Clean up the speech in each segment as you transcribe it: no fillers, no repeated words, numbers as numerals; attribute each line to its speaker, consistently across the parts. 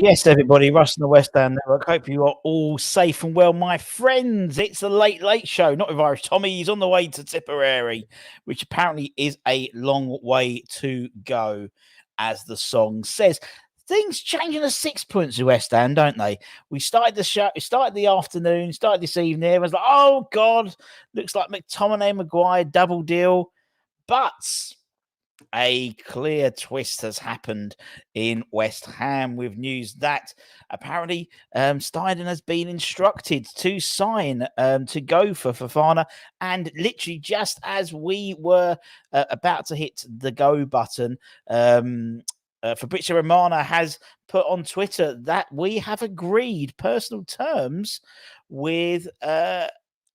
Speaker 1: Yes, everybody, Russ and the West Ham Network. Hope you are all safe and well, my friends. It's the Late Show, not with Irish Tommy. He's on the way to Tipperary, which apparently is a long way to go, as the song says. Things changing at 6 points to West Ham, don't they? We started the show, started the afternoon, started this evening. Everyone's like, oh, God, looks like McTominay Maguire double deal. But a clear twist has happened in West Ham with news that apparently Steiden has been instructed to sign to go for Fofana, and literally just as we were about to hit the go button, Fabrizio Romano has put on Twitter that we have agreed personal terms with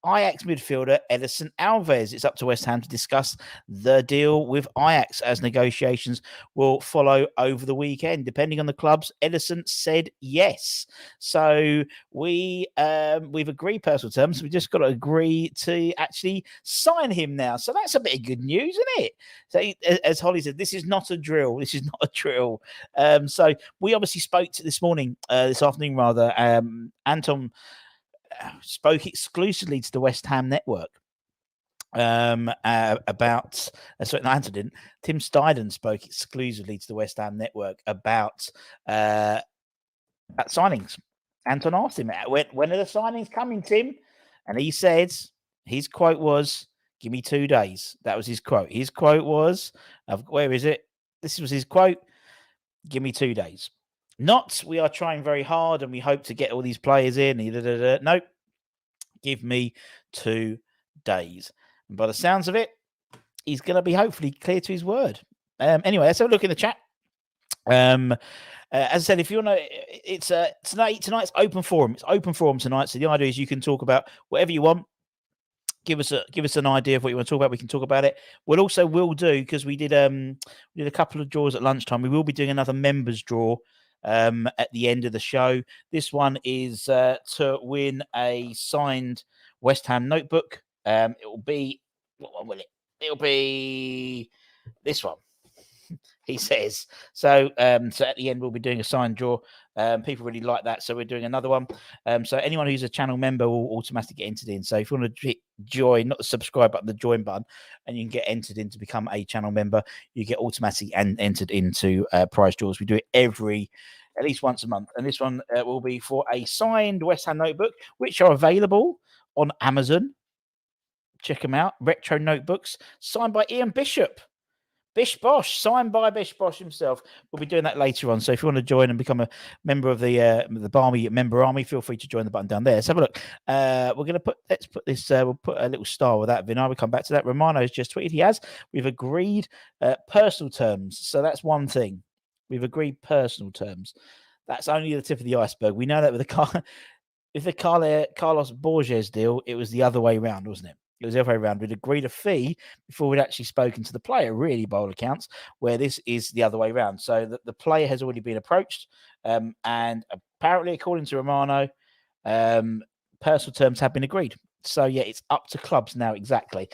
Speaker 1: Ajax midfielder Edison Alvarez. It's up to West Ham to discuss the deal with Ajax as negotiations will follow over the weekend. Depending on the clubs, Edison said yes. So we've agreed personal terms. We just got to agree to actually sign him now. So that's a bit of good news, isn't it? So as Holly said, this is not a drill. This is not a drill. So we obviously spoke to this afternoon rather. Anton spoke exclusively to the West Ham network about sorry, no, Anton didn't. Tim Steiden spoke exclusively to the West Ham network about signings. Anton asked him, when are the signings coming, Tim? And he said his quote was, give me 2 days. That was his quote. His quote was, where is it? This was his quote, give me 2 days. Not, we are trying very hard and we hope to get all these players in. Nope. Give me 2 days. And by the sounds of it, he's going to be hopefully clear to his word. Anyway, let's have a look in the chat. As I said, if you want to, it's tonight's open forum. It's open forum tonight. So the idea is you can talk about whatever you want. Give us an idea of what you want to talk about. We can talk about it. We'll do, because we did a couple of draws at lunchtime. We will be doing another members draw at the end of the show. This one is to win a signed West Ham notebook. It will be, what one will it? It'll be this one. He says so. So at the end, we'll be doing a signed draw. People really like that, so we're doing another one. So anyone who's a channel member will automatically get entered in. So if you want to join, not the subscribe button, the join button, and you can get entered in to become a channel member, you get automatically entered into prize draws. We do it at least once a month, and this one will be for a signed West Ham notebook, which are available on Amazon. Check them out. Retro notebooks signed by Ian Bishop. Bish Bosh, signed by Bish Bosh himself. We'll be doing that later on. So if you want to join and become a member of the Barmy member army, feel free to join the button down there. Let's have a look. Let's put this, we'll put a little star with that. Vinar, we'll come back to that. Romano's just tweeted. We've agreed personal terms. So that's one thing. We've agreed personal terms. That's only the tip of the iceberg. We know that with the Carlos Borges deal, it was the other way around, wasn't it? It was the other way around. We'd agreed a fee before we'd actually spoken to the player, really, by all accounts, where this is the other way around. So the player has already been approached. And apparently, according to Romano, personal terms have been agreed. So, yeah, it's up to clubs now, exactly.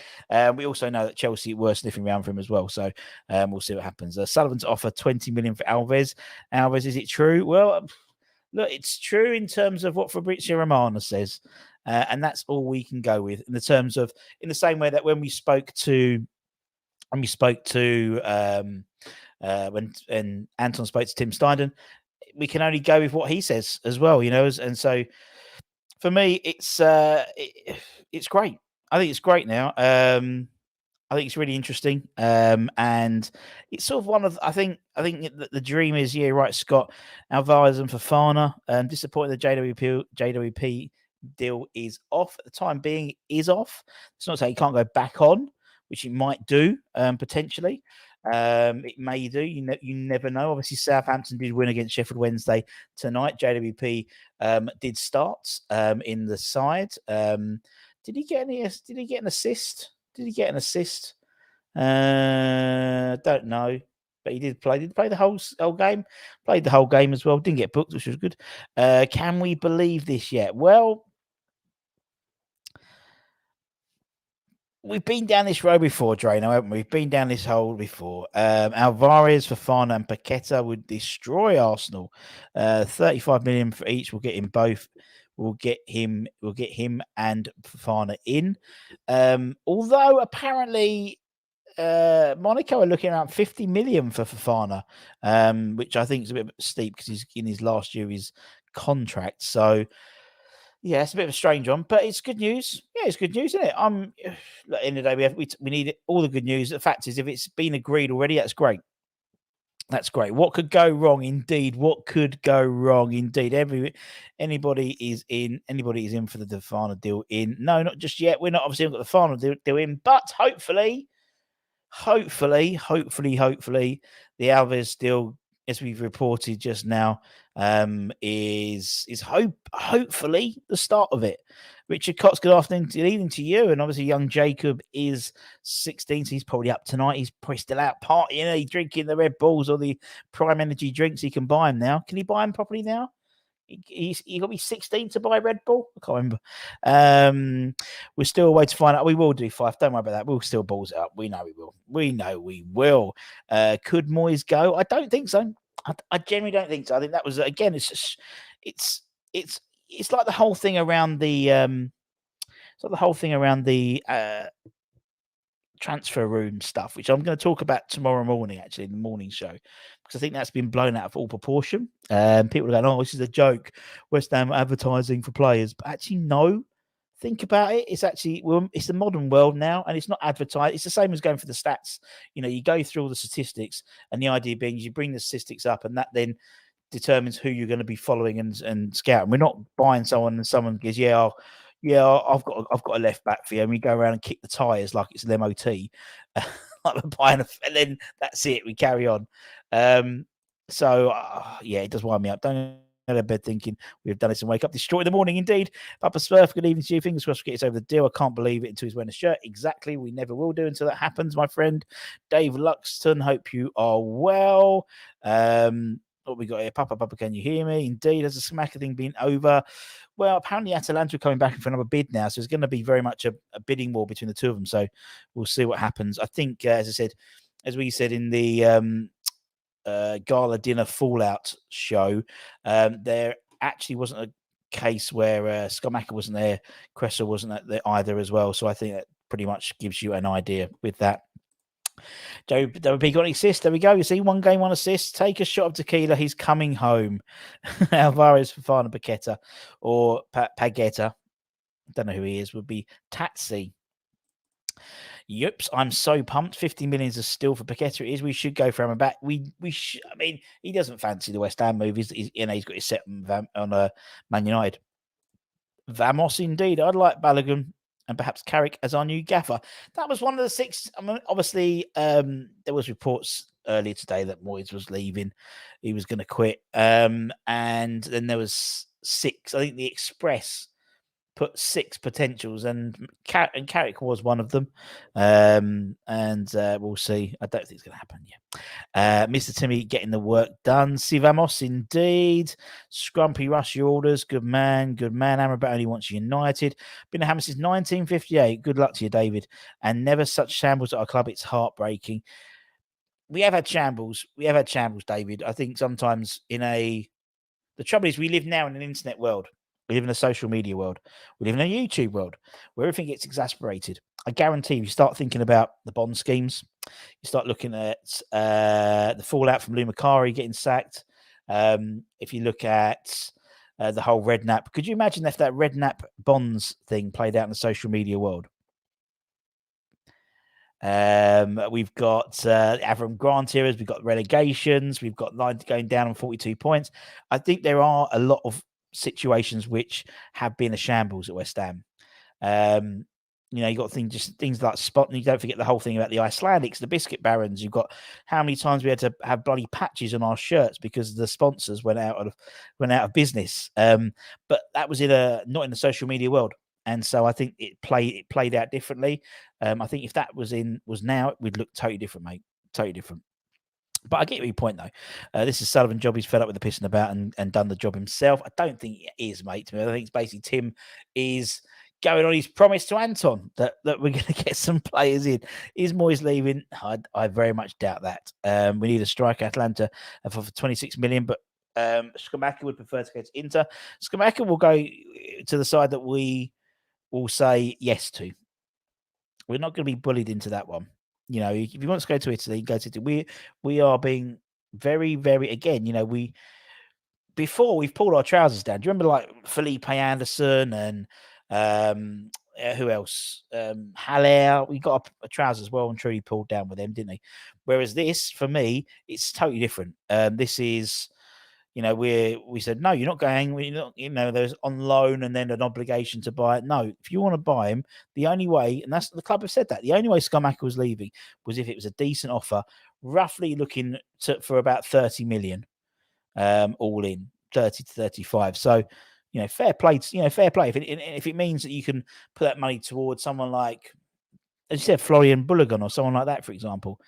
Speaker 1: We also know that Chelsea were sniffing around for him as well. So we'll see what happens. Sullivan's offer 20 million for Alvarez. Alvarez, is it true? Well, look, it's true in terms of what Fabrizio Romano says. And that's all we can go with in the terms of, in the same way that when Anton spoke to Tim Steiden, we can only go with what he says as well, and so for me, it's great. I think it's great now. I think it's really interesting, and it's sort of one of. I think the dream is, yeah, right, Scott, Alvarez and Fofana. Disappointing the JWP deal is off at the time being. Is off. It's not to say he can't go back on, which it might do potentially. It may do. You never know. Obviously, Southampton did win against Sheffield Wednesday tonight. JWP did start in the side. Did he get an assist? Did he get an assist? Don't know. But he did play. Did he play the whole game? Played the whole game as well. Didn't get booked, which was good. Can we believe this yet? Well, we've been down this road before, Drano, haven't we? We've been down this hole before. Alvarez, Fofana, and Paqueta would destroy Arsenal. 35 million for each. We'll get him both. We'll get him and Fofana in. Although apparently Monaco are looking around 50 million for Fofana, which I think is a bit steep because he's in his last year of his contract. So yeah, it's a bit of a strange one, but it's good news. Yeah, it's good news, isn't it? At the end of the day, we need all the good news. The fact is, if it's been agreed already, that's great. That's great. What could go wrong? Indeed, what could go wrong? Indeed, anybody is in for the Fofana deal. In no, not just yet. We're not obviously got the Fofana deal in, but hopefully, the Alvarez deal, as we've reported just now, is hopefully the start of it. Richard Cox, good afternoon, leading to you, and obviously young Jacob is 16, so he's probably up tonight. He's probably still out partying, he's drinking the Red Bulls or the Prime Energy drinks. He can buy them now. Can he buy them properly now? You got to be 16 to buy Red Bull. I can't remember. We're still a way to find out. We will do 5. Don't worry about that. We'll still balls it up. We know we will. Could Moyes go? I don't think so. I genuinely don't think so. I think that was again. It's like the whole thing around the transfer room stuff, which I'm going to talk about tomorrow morning, actually, in the morning show, because I think that's been blown out of all proportion. People are going, "Oh, this is a joke. West Ham advertising for players," but actually, no. Think about it. It's actually it's the modern world now, and it's not advertised. It's the same as going for the stats. You go through all the statistics, and the idea being you bring the statistics up, and that then determines who you're going to be following and scouting. We're not buying someone and someone goes, I've got a left back for you, and we go around and kick the tires like it's an MOT, like we're buying and then that's it. We carry on. It does wind me up. Don't go to bed thinking we've done this and wake up destroyed in the morning. Indeed, Papa Smurf, good evening to you. Fingers crossed we get us over the deal. I can't believe it until he's wearing a shirt. Exactly, we never will do until that happens, my friend. Dave Luxton, hope you are well. What we got here? Papa, can you hear me? Indeed, has the Scamacca thing been over? Well, apparently Atalanta are coming back for another bid now, so it's going to be very much a bidding war between the two of them. So we'll see what happens. I think, as we said in the gala dinner fallout show, there actually wasn't a case where Scamacca wasn't there, Cresswell wasn't there either as well. So I think that pretty much gives you an idea with that. WP got an assist. There we go. You see, 1 game, 1 assist. Take a shot of tequila. He's coming home. Alvarez, Fofana, Paqueta, or Paqueta. Don't know who he is. Would be Tatsy. Yups, I'm so pumped. 50 million is a steal for Paqueta. It is. We should go for him back. We should. I mean, he doesn't fancy the West Ham move. He's got his set on Man United. Vamos, indeed. I'd like Balogun and perhaps Carrick as our new gaffer. That was one of the 6. I mean, obviously, there was reports earlier today that Moyes was leaving. He was going to quit. And then there was 6. I think the Express put 6 potentials, and Carrick was one of them. We'll see. I don't think it's going to happen yet. Mr. Timmy getting the work done. Si vamos, indeed. Scrumpy Rush, your orders. Good man. Amrabat only wants United. Been a Hammer since 1958. Good luck to you, David. And never such shambles at our club. It's heartbreaking. We have had shambles. David. I think sometimes the trouble is we live now in an internet world. We live in a social media world. We live in a YouTube world where everything gets exasperated. I guarantee if you start thinking about the bond schemes, you start looking at the fallout from Lou Macari getting sacked. If you look at the whole Redknapp, could you imagine if that Redknapp bonds thing played out in the social media world? We've got Avram Grant eras, we've got relegations, we've got lines going down on 42 points. I think there are a lot of situations which have been a shambles at West Ham. You got things like spot, and you don't forget the whole thing about the Icelandics, the biscuit barons. You've got how many times we had to have bloody patches on our shirts because the sponsors went out of business. But that was not in the social media world. And so I think it played out differently. I think if that was now, it would look totally different, mate. Totally different. But I get your point, though. This is Sullivan's job. He's fed up with the pissing about and done the job himself. I don't think it is, mate. To me, I think it's basically Tim is going on his promise to Anton that we're going to get some players in. Is Moyes leaving? I very much doubt that. We need a striker, Atlanta, for 26 million, but Scamacca would prefer to go to Inter. Scamacca will go to the side that we will say yes to. We're not going to be bullied into that one. You know, if you want to go to Italy, go to Italy. We are being very, very, again, you know, before we've pulled our trousers down. Do you remember like Felipe Anderson and who else? Haller. We got a trousers well and truly pulled down with them, didn't he? Whereas this, for me, it's totally different. This is, you know, we said no, you're not going. We're not, you know, there's on loan and then an obligation to buy it. No, if you want to buy him, the only way, and that's the club have said that the only way Scamacca was leaving was if it was a decent offer, roughly looking for about 30 million. All in 30 to 35. So, you know, fair play. Fair play. If it means that you can put that money towards someone like, as you said, Florian Bullogan or someone like that, for example,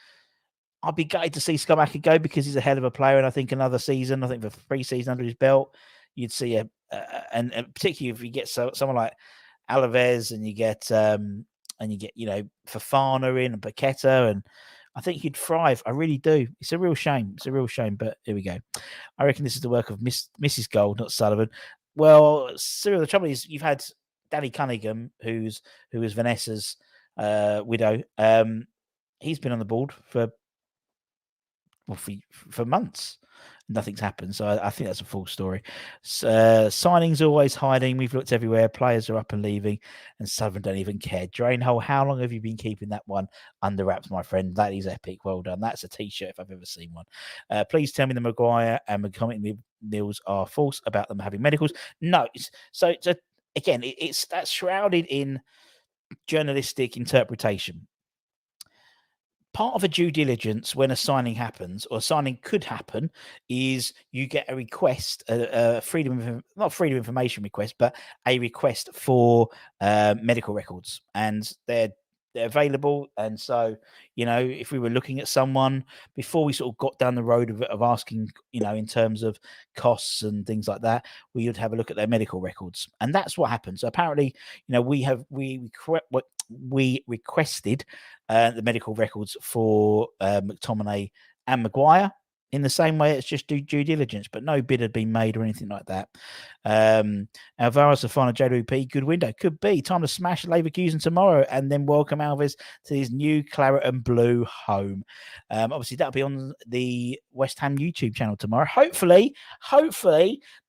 Speaker 1: I'd be gutted to see Scamacca go because he's a hell of a player. And I think another season, I think for pre-season under his belt, you'd see and particularly if you get someone like Alvarez and you get you know, Fofana in and Paqueta, and I think he'd thrive. I really do. It's a real shame. It's a real shame, but here we go. I reckon this is the work of Mrs. Gold, not Sullivan. Well, Cyril, the trouble is you've had Danny Cunningham, who is Vanessa's widow. He's been on the board for months. Nothing's happened. So I think that's a full story. Signings always hiding. We've looked everywhere. Players are up and leaving, and Southern don't even care. Drainhole, how long have you been keeping that one under wraps, my friend? That is epic. Well done. That's a t-shirt if I've ever seen one. Please tell me the Maguire and McComic Mills are false about them having medicals. No. So again, that's shrouded in journalistic interpretation. Part of a due diligence when a signing happens, or a signing could happen, is you get a request, not freedom of information request, but a request for medical records, and they're available. And so, you know, if we were looking at someone before we sort of got down the road of asking, you know, in terms of costs and things like that, we would have a look at their medical records, and that's what happened. So apparently, you know, we requested the medical records for McTominay and Maguire in the same way it's just due diligence, but no bid had been made or anything like that. Alvarez to find a JWP, good window. Could be. Time to smash Leverkusen tomorrow and then welcome Alvarez to his new claret and blue home. Obviously, that'll be on the West Ham YouTube channel tomorrow. Hopefully,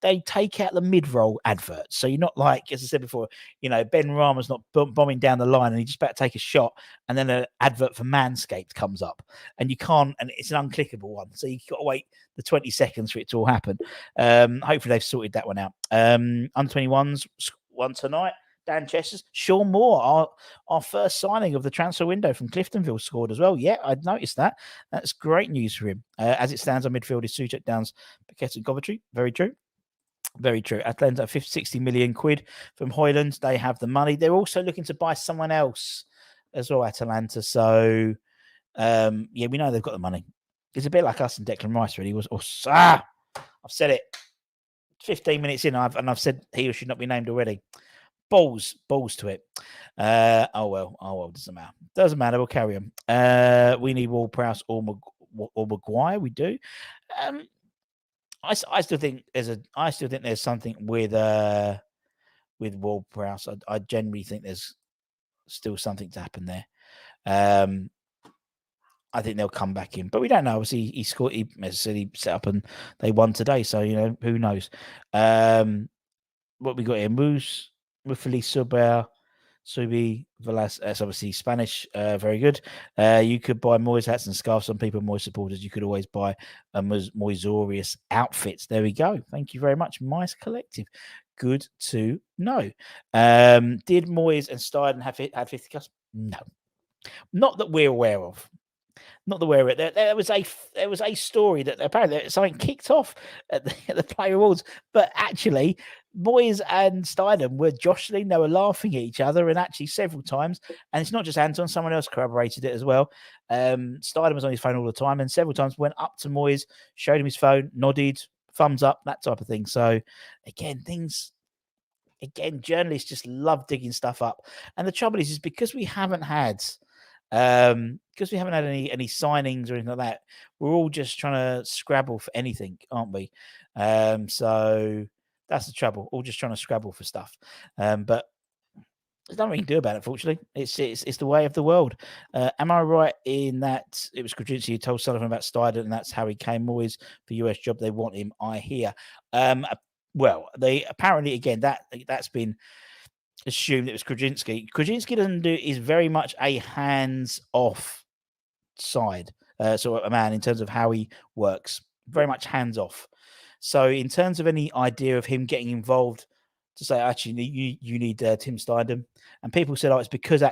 Speaker 1: they take out the mid-roll adverts. So you're not like, as I said before, you know, Ben Rama's not bombing down the line and he's just about to take a shot and then an advert for Manscaped comes up and you can't, and it's an unclickable one. So you've got to wait the 20 seconds for it to all happen. Hopefully they've sorted that one out. Under 21s one tonight. Dan Chesters, Sean Moore, our first signing of the transfer window from Cliftonville, scored as well. Yeah, I'd noticed that. That's great news for him. As it stands on midfield is Suchek, Downs, Paqueta, and Coventry. Very true. Very true. Atlanta, 60 million quid from Hoyland. They have the money. They're also looking to buy someone else as well, Atalanta. So, yeah, we know they've got the money. It's a bit like us and Declan Rice, really. I've said it 15 minutes in, I've said he should not be named already. Balls to it. Oh well, doesn't matter. We'll carry on. We need Ward-Prowse or Maguire. We do. I still think there's something with Ward-Prowse. I generally think there's still something to happen there. I think they'll come back in, but we don't know. Obviously, he scored. He set up and they won today, so you know who knows. What we got here? Moose, Mufali Subi, Velas. That's obviously Spanish. Very good. You could buy Moyes hats and scarves. Some people are Moyes supporters. You could always buy Moyesorious outfits. There we go. Thank you very much, Mice Collective. Good to know. Did Moyes and Steiden have 50 customers? No, not that we're aware of. Not the way there was a story that apparently something kicked off at the Player Awards, but actually Moyes and Steinem were jostling, they were laughing at each other, and actually several times, and it's not just Anton, someone else corroborated it as well. Steinem was on his phone all the time, and several times went up to Moyes, showed him his phone, nodded, thumbs up, that type of thing. So again, things again, journalists just love digging stuff up. And the trouble is because we haven't had any signings or anything like that, we're all just trying to scrabble for anything, aren't we? So that's the trouble. All just trying to scrabble for stuff. But there's nothing we can do about it, unfortunately. It's the way of the world. Am I right in that it was Krasinski who told Sullivan about Steidert, and that's how he came Moyes for US job? They want him, I hear. Well, they apparently, again, that's been assumed it was Krasinski. Krasinski is very much a hands-off side, sort of a man in terms of how he works. Very much hands-off. So in terms of any idea of him getting involved, to say actually you need Tim Steindem, and people said, it's because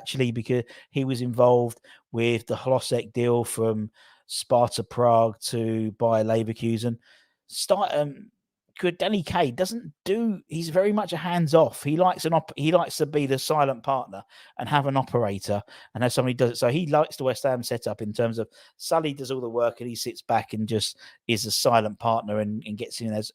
Speaker 1: he was involved with the Holosek deal from Sparta Prague to buy Leverkusen. Danny Kaye doesn't do. He's very much a hands off. He likes to be the silent partner and have an operator and have somebody does it. So he likes the West Ham setup in terms of Sully does all the work and he sits back and just is a silent partner and gets in as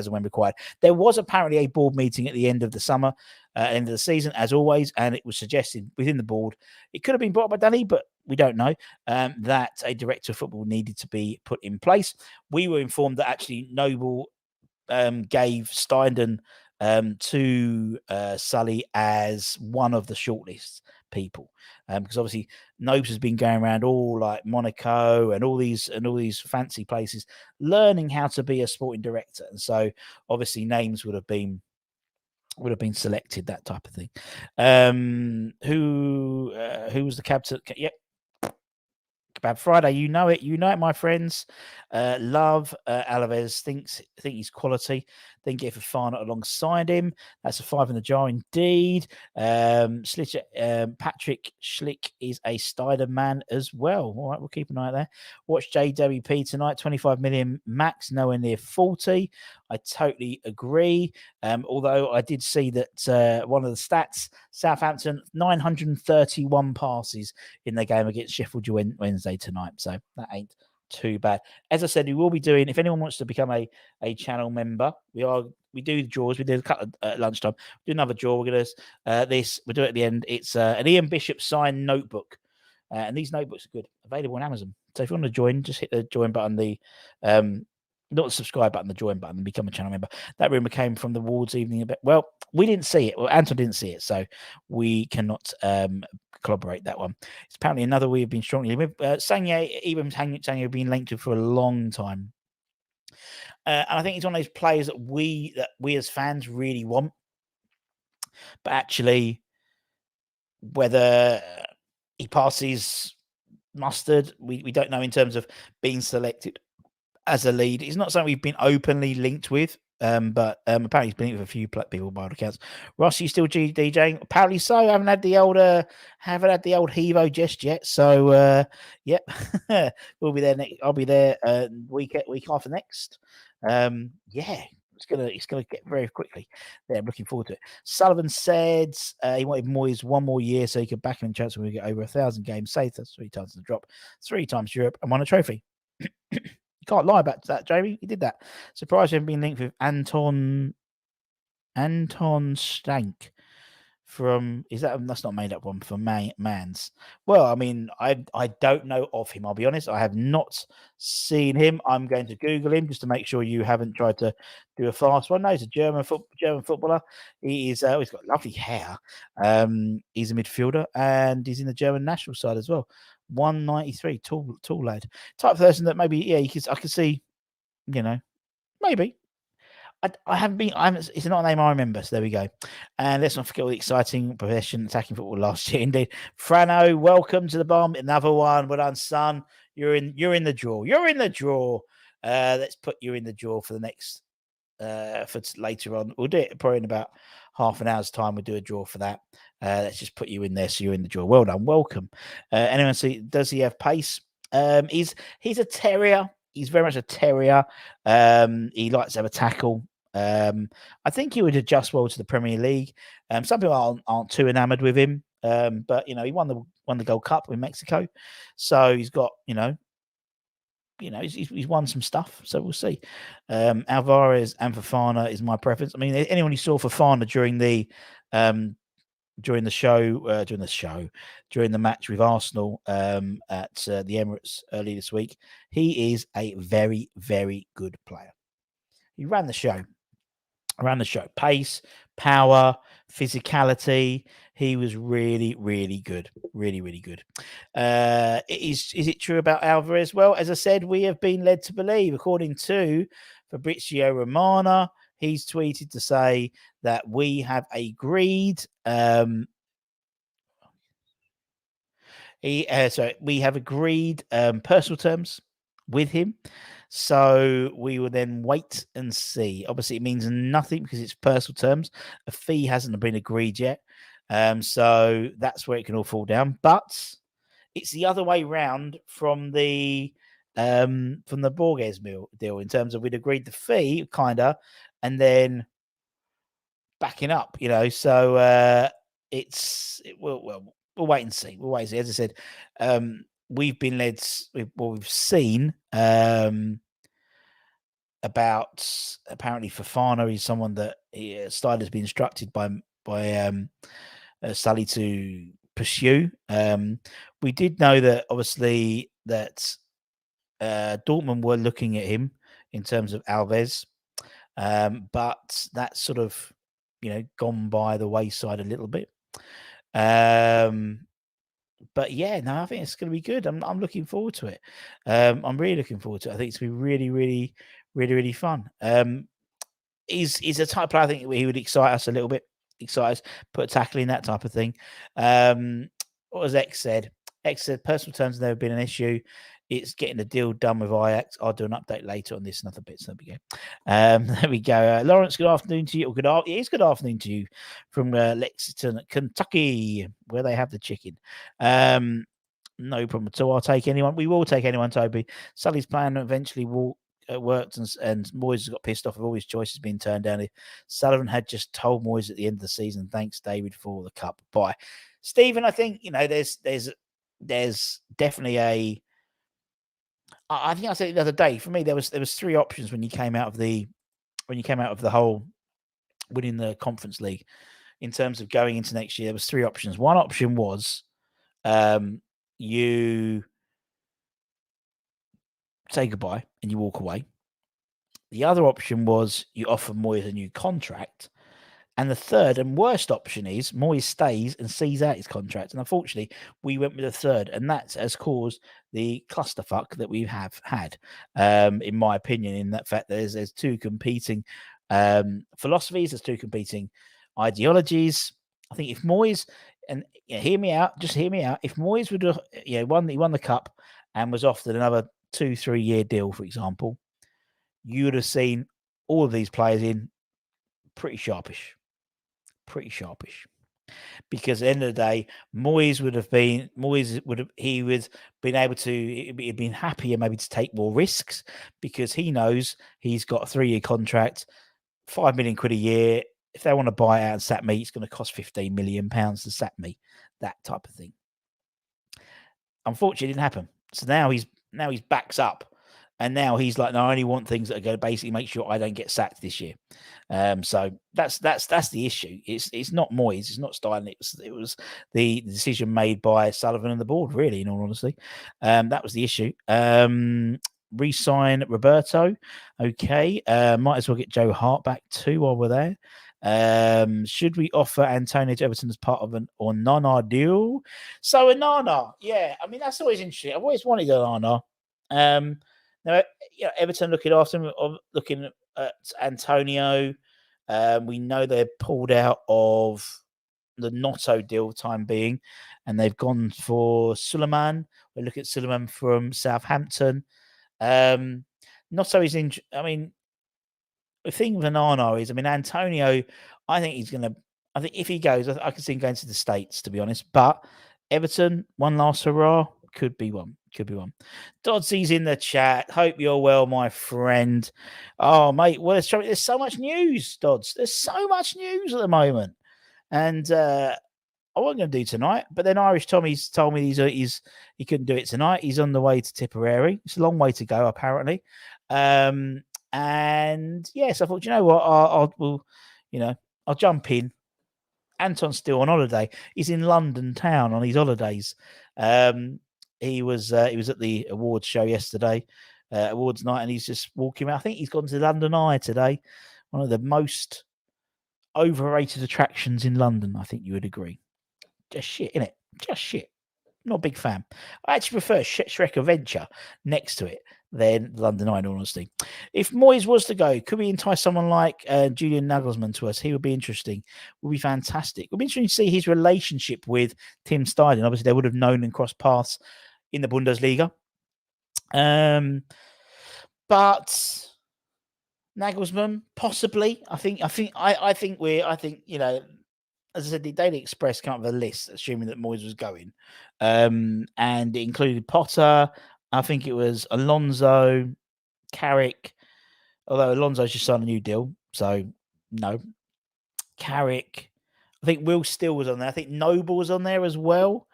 Speaker 1: when required. There was apparently a board meeting at the end of the summer, end of the season, as always, and it was suggested within the board. It could have been brought by Danny, but we don't know, that a director of football needed to be put in place. We were informed that actually Noble gave Steindon to Sully as one of the shortlist people, because obviously Nobes has been going around all like Monaco and all these fancy places, learning how to be a sporting director, and so obviously names would have been selected, that type of thing. Who was the captain? Yep. Kebab Friday, you know it, my friends. Love Alvarez, think he's quality. Then get Fafana alongside him. That's a 5 in the jar indeed. Patrick Schlick is a Steiner man as well. All right, we'll keep an eye out there. Watch JWP tonight, 25 million max, nowhere near 40. I totally agree. Although I did see that one of the stats, Southampton, 931 passes in their game against Sheffield Wednesday tonight. So that ain't too bad. As I said, we will be doing, if anyone wants to become a channel member, we do draws. We did a couple at lunchtime. We do another draw. We're going to we'll do it at the end. It's an Ian Bishop signed notebook. And these notebooks are good, available on Amazon. So if you want to join, just hit the join button, not the subscribe button, the join button, and become a channel member. That rumor came from the Wards evening a bit. Well, we didn't see it. Well, Anton didn't see it, so we cannot collaborate that one. It's apparently another we have been strongly with. Sanye, even Sanye have been linked to for a long time. And I think he's one of those players that we as fans really want. But actually, whether he passes mustard, we don't know in terms of being selected as a lead. It's not something we've been openly linked with, but apparently he's been linked with a few people by all accounts. Ross, you still DJing? Apparently so. I haven't had the old Hevo just yet. So yep, we'll be there next. I'll be there week after next. Yeah. It's gonna get very quickly. Yeah, I'm looking forward to it. Sullivan said he wanted Moyes one more year so he could back him in chance when we get over 1,000 games saved. That's 3 times the drop, 3 times Europe, and won a trophy. You can't lie about that, Jamie. He did that. Surprised you haven't been linked with Anton Stank from, that's not made up one for Mans. Well, I mean, I don't know of him, I'll be honest. I have not seen him. I'm going to Google him just to make sure you haven't tried to do a fast one. No, he's a German footballer. He is he's got lovely hair. He's a midfielder and he's in the German national side as well. 193, tall lad. Type of person that maybe, I could see, maybe. I haven't been. It's not a name I remember. So there we go. And let's not forget all the exciting profession attacking football last year. Indeed, Frano, welcome to the bomb. Another one. Well done, son. You're in the draw. You're in the draw. Let's put you in the draw for the next. For later on, we'll do it probably in about half an hour's time. We'll do a draw for that. Let's just put you in there, so you're in the draw. Well done. Welcome. Anyone see? Does he have pace? He's a terrier. He's very much a terrier. He likes to have a tackle. I think he would adjust well to the Premier League. Some people aren't too enamored with him, but he won the Gold Cup in Mexico, so he's got he's won some stuff, so we'll see. Alvarez and Fofana is my preference. I mean, anyone who saw Fofana during the match with Arsenal at the Emirates early this week, he is a very, very good player. He ran the show. Pace, power, physicality. He was really, really good. Really, really good. Is it true about Alvarez? Well, as I said, we have been led to believe, according to Fabrizio Romano, he's tweeted to say that we have agreed. We have agreed personal terms with him. So we will then wait and see. Obviously, it means nothing because it's personal terms. A fee hasn't been agreed yet. So that's where it can all fall down. But it's the other way round from the Borges deal in terms of we'd agreed the fee, kind of, and then backing up, So we'll wait and see. As I said, we've been led. We've seen about apparently Fofana is someone that Steiner has been instructed by Sully to pursue. We did know that obviously that Dortmund were looking at him in terms of Alvarez, but that's sort of gone by the wayside a little bit. But yeah, no, I think it's going to be good. I'm looking forward to it. I'm really looking forward to it. I think it's going to be really, really, really, really fun. He's a type of player I think he would excite us a little bit. Excite us, put a tackle in, that type of thing. What was X said? X said personal terms have never been an issue. It's getting the deal done with Ajax. I'll do an update later on this and other bits. There we go. There we go. Lawrence, good afternoon to you. It is good afternoon to you from Lexington, Kentucky, where they have the chicken. No problem at all. I'll take anyone. We will take anyone, Toby. Sully's plan eventually worked, and Moyes got pissed off of all his choices being turned down. Sullivan had just told Moyes at the end of the season, thanks, David, for the cup. Bye. Stephen, I think, there's definitely I think I said it the other day. For me, there was three options when you came out of the whole winning the Conference League in terms of going into next year. There was three options. One option was you say goodbye and you walk away. The other option was you offer Moyes a new contract. And the third and worst option is Moyes stays and sees out his contract. And unfortunately, we went with the third, and that has caused the clusterfuck that we have had, in my opinion, in that fact that there's two competing philosophies, there's two competing ideologies. I think if Moyes, and hear me out, if Moyes would have won the cup and was offered another 2-3 year deal, for example, you would have seen all of these players in pretty sharpish. Because at the end of the day, Moyes would have been able to, he'd been happier maybe to take more risks because he knows he's got a 3-year contract, £5 million a year. If they want to buy out and sack me, it's going to cost £15 million to sack me, that type of thing. Unfortunately, it didn't happen. So now he's backs up. And now he's like, no, I only want things that are going to basically make sure I don't get sacked this year. So that's the issue. It's not Moyes, it's not Stein. It was the decision made by Sullivan and the board, really, in all honesty. That was the issue. Re-sign Roberto. Okay. Might as well get Joe Hart back too while we're there. Should we offer Antonio to Everton as part of an Onana deal? So Onana, yeah. I mean, that's always interesting. I've always wanted Onana. Now, Everton looking at Antonio. We know they're pulled out of the Notto deal time being, and they've gone for Suleiman. We look at Suleiman from Southampton. Notto is in. I mean, the thing with Onana is, Antonio. I think if he goes, I can see him going to the States, to be honest. But Everton, one last hurrah. Could be one. Dodsy's in the chat. Hope you're well, my friend. Oh, mate. Well, there's so much news, Dodds. There's so much news at the moment. And I wasn't going to do tonight, but then Irish Tommy's told me he couldn't do it tonight. He's on the way to Tipperary. It's a long way to go, apparently. And yes, I thought, you know what, I'll jump in. Anton's still on holiday. He's in London town on his holidays. He was at the awards show yesterday, awards night, and he's just walking around. I think he's gone to London Eye today, one of the most overrated attractions in London. I think you would agree. Just shit, innit? Just shit. Not a big fan. I actually prefer Shrek Adventure next to it than London Eye, in all honesty. If Moyes was to go, could we entice someone like Julian Nagelsmann to us? He would be interesting. Would be fantastic. It would be interesting to see his relationship with Tim Steidten. Obviously, they would have known and crossed paths in the Bundesliga. But Nagelsmann, possibly. I think as I said, the Daily Express came up with a list, assuming that Moyes was going, and it included Potter. I think it was Alonso, Carrick, although Alonso's just signed a new deal, so no. Carrick, I think Will Steele was on there. I think Noble was on there as well.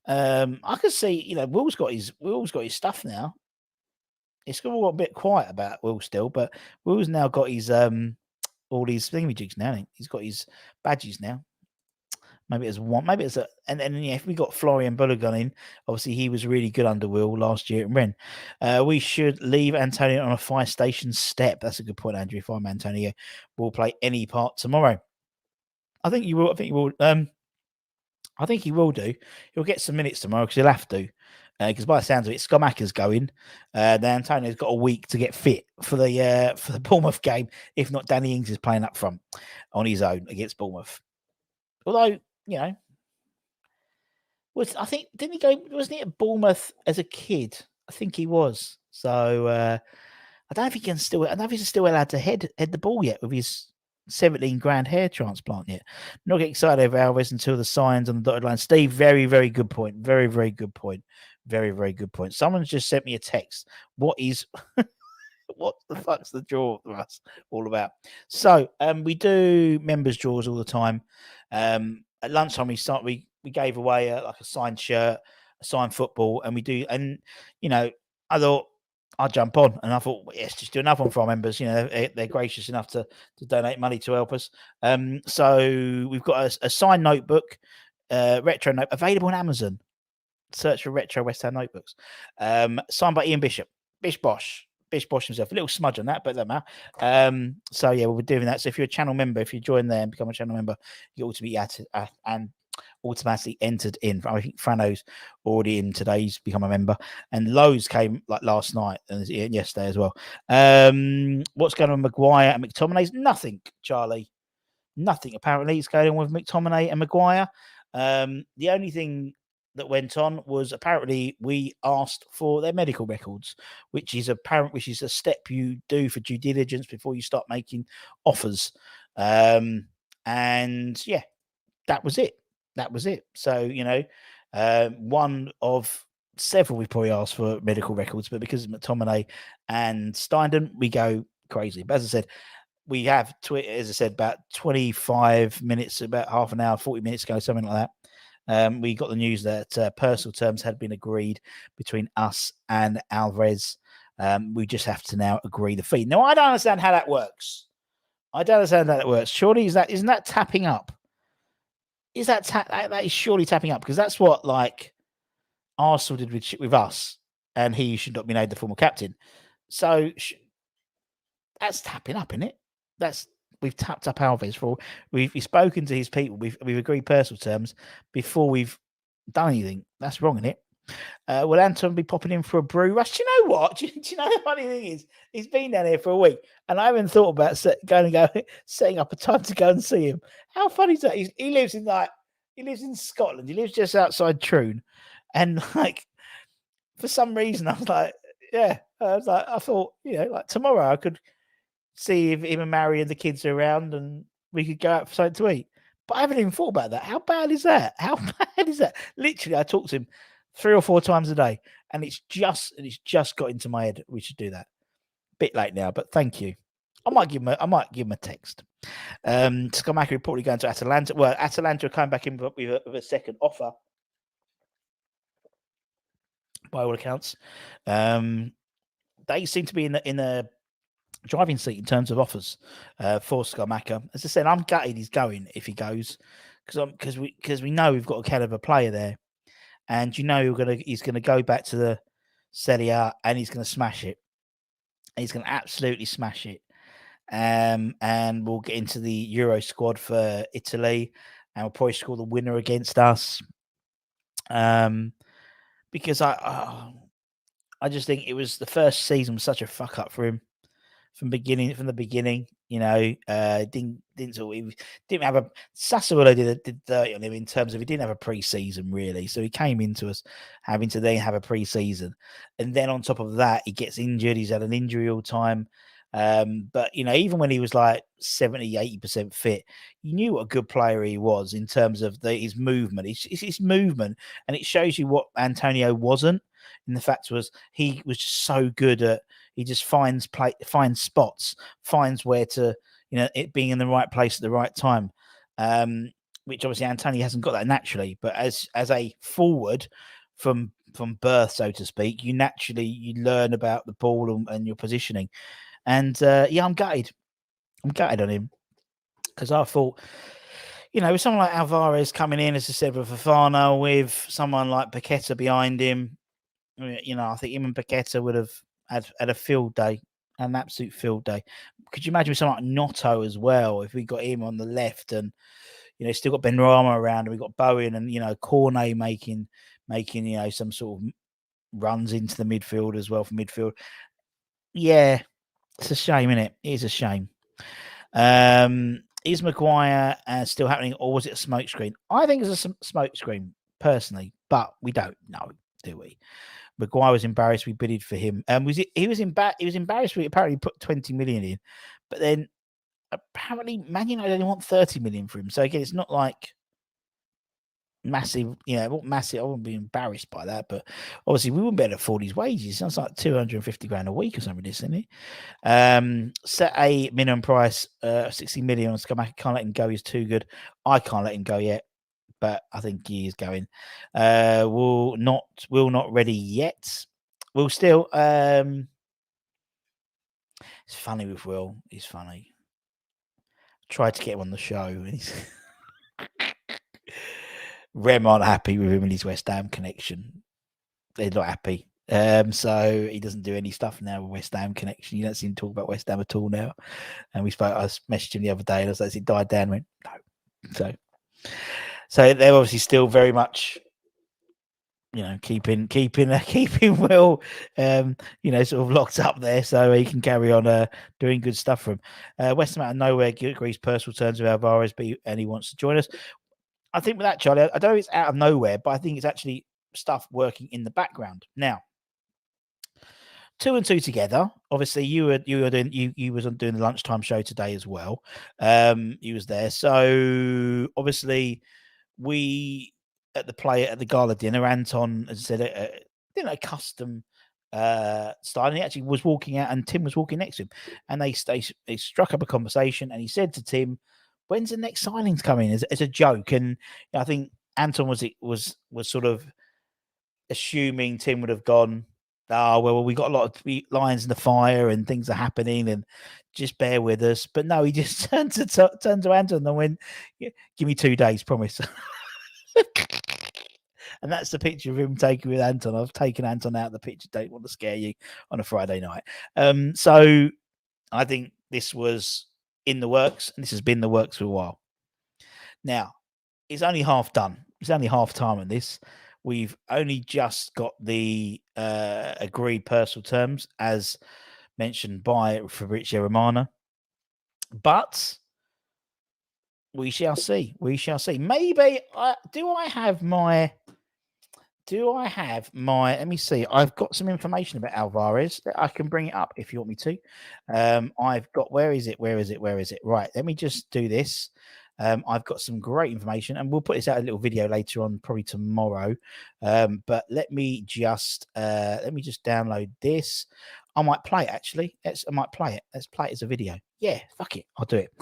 Speaker 1: I could see, Will's got his stuff now. It's got a bit quiet about Will Steele, but Will's now got his all these thingamajigs now. He's got his badges now. Maybe it's one. Maybe it's if we got Florian Balogun in, obviously he was really good under Will last year at Rennes. We should leave Antonio on a fire station step. That's a good point, Andrew. If I'm Antonio, will play any part tomorrow. I think you will. I think he will do. He'll get some minutes tomorrow because he'll have to. Because by the sounds of it, Scamacca's going. Then Antonio's got a week to get fit for the Bournemouth game. If not, Danny Ings is playing up front on his own against Bournemouth. Although, didn't he go? Wasn't he at Bournemouth as a kid? I think he was. So I don't know if he's still allowed to head the ball yet with his 17 grand hair transplant yet. Not get excited over Alvarez until the signs on the dotted line. Steve, very, very good point. Very, very good point. Very, very good point. Someone's just sent me a text. What the fuck's the draw for us all about? So we do members draws all the time. At lunchtime we gave away a signed shirt, a signed football, and we do. And I thought I'd jump on, and I thought, well, yes, just do another one for our members. They're gracious enough to donate money to help us. So we've got a signed notebook, retro note, available on Amazon. Search for retro West Ham notebooks. Signed by Ian Bishop, Bish Bosh himself. A little smudge on that, but it doesn't matter. So yeah, we'll be doing that. So if you're a channel member, if you join there and become a channel member, you automatically entered in. I think Frano's already in today. He's become a member, and Lowe's came like last night and yesterday as well. What's going on with Maguire and McTominay's? Nothing, Charlie. Nothing. Apparently, it's going on with McTominay and Maguire. The only thing that went on was apparently we asked for their medical records, which is a step you do for due diligence before you start making offers. And yeah, that was it. So, one of several we probably asked for medical records, but because it's McTominay and Steindon, we go crazy. But as I said, we have, as I said, about 25 minutes, about half an hour, 40 minutes ago, something like that. We got the news that personal terms had been agreed between us and Alvarez. We just have to now agree the fee. Now, I don't understand how that works. Surely isn't that tapping up? That is surely tapping up, because that's what like Arsenal did with us, and he should not be made the formal captain. So that's tapping up, isn't it? We've tapped up Alvarez we've spoken to his people. We've agreed personal terms before we've done anything. That's wrong, isn't it? Will Anton be popping in for a brew rush? Do you know what? Do you know the funny thing is, he's been down here for a week, and I haven't thought about setting up a time to go and see him. How funny is that? He lives in Scotland. He lives just outside Troon, and like for some reason, I was like, I thought, like tomorrow I could see if him and Mary and the kids are around and we could go out for something to eat. But I haven't even thought about that. How bad is that? Literally, I talk to him 3 or 4 times a day, and it's just got into my head. We should do that. Bit late now, but thank you. I might give him a text. Scamacca reportedly going to Atalanta. Well, Atalanta are coming back in with a second offer, by all accounts. They seem to be in the driving seat in terms of offers for Scamacca. As I said, I'm gutted he's going if he goes, because we know we've got a hell of a player there, and he's gonna go back to the Serie A and he's gonna smash it. He's gonna absolutely smash it. And we'll get into the Euro squad for Italy, and we'll probably score the winner against us. Because I just think it was the first season was such a fuck up for him from the beginning. Didn't sort of, didn't have a Sassuolo did dirty on him in terms of he didn't have a pre-season really, so he came into us having to then have a pre-season, and then on top of that he gets injured. He's had an injury all time. But even when he was like 70-80% fit, you knew what a good player he was in terms of his movement. His movement, and it shows you what Antonio wasn't. And the fact was, he was just so good at. He just finds spots, finds where to, it being in the right place at the right time. Which obviously Antonio hasn't got that naturally, but as a forward from birth, so to speak, you learn about the ball and your positioning. And I'm gutted. I'm gutted on him because I thought, with someone like Alvarez coming in, as I said, with Fofana, with someone like Paqueta behind him, I think him and Paqueta would have had a field day, an absolute field day. Could you imagine with someone like Noto as well, if we got him on the left and, still got Benrahma around and we got Bowen and, Cornet making, some sort of runs into the midfield as well for midfield. Yeah, it's a shame, isn't it? It is a shame. Is Maguire still happening, or was it a smokescreen? I think it's a smokescreen, personally, but we don't know, do we? Maguire was embarrassed. We bidded for him. He was embarrassed. We apparently put 20 million in, but then apparently Man United only want 30 million for him. So again, it's not like massive. Not massive. I wouldn't be embarrassed by that, but obviously we wouldn't be able to afford his wages. Sounds like 250 grand a week or something, isn't it? Set a minimum price, 60 million on Scamacca. Can't let him go. He's too good. I can't let him go yet, but I think he is going. Will not ready yet. Will still. It's funny with Will. He's funny. Tried to get him on the show, and he's Rem aren't happy with him and his West Ham connection. They're not happy. So he doesn't do any stuff now with West Ham connection. You don't see him talk about West Ham at all now. And I messaged him the other day, and I was like, "It died down." Went no. So they're obviously still very much, keeping Will, sort of locked up there, so he can carry on doing good stuff for him. West Ham out of nowhere agrees personal terms with Alvarez, and he wants to join us. I think with that, Charlie, I don't know if it's out of nowhere, but I think it's actually stuff working in the background. Now, 2 and 2 together. Obviously, you was doing the lunchtime show today as well. You was there, so obviously we at the gala dinner. Anton, as I said, a custom style, and he actually was walking out, and Tim was walking next to him, and they struck up a conversation, and he said to Tim, "When's the next signings coming?" As a joke, and I think Anton was sort of assuming Tim would have gone, "Oh, well, we got a lot of lines in the fire and things are happening, and just bear with us." But no, he just turned to Anton and went, "Give me 2 days, promise." And that's the picture of him taken with Anton. I've taken Anton out of the picture. Don't want to scare you on a Friday night. So I think this was in the works, and this has been in the works for a while. Now, it's only half done. It's only half time on this. We've only just got the agreed personal terms, as mentioned by Fabrizio Romano. But we shall see. We shall see. Maybe do I have my? Let me see. I've got some information about Alvarez that I can bring it up if you want me to. I've got, where is it? Right. Let me just do this. I've got some great information, and we'll put this out a little video later on, probably tomorrow. But let me just download this. I might play it actually. I might play it. Let's play it as a video. Yeah, fuck it, I'll do it.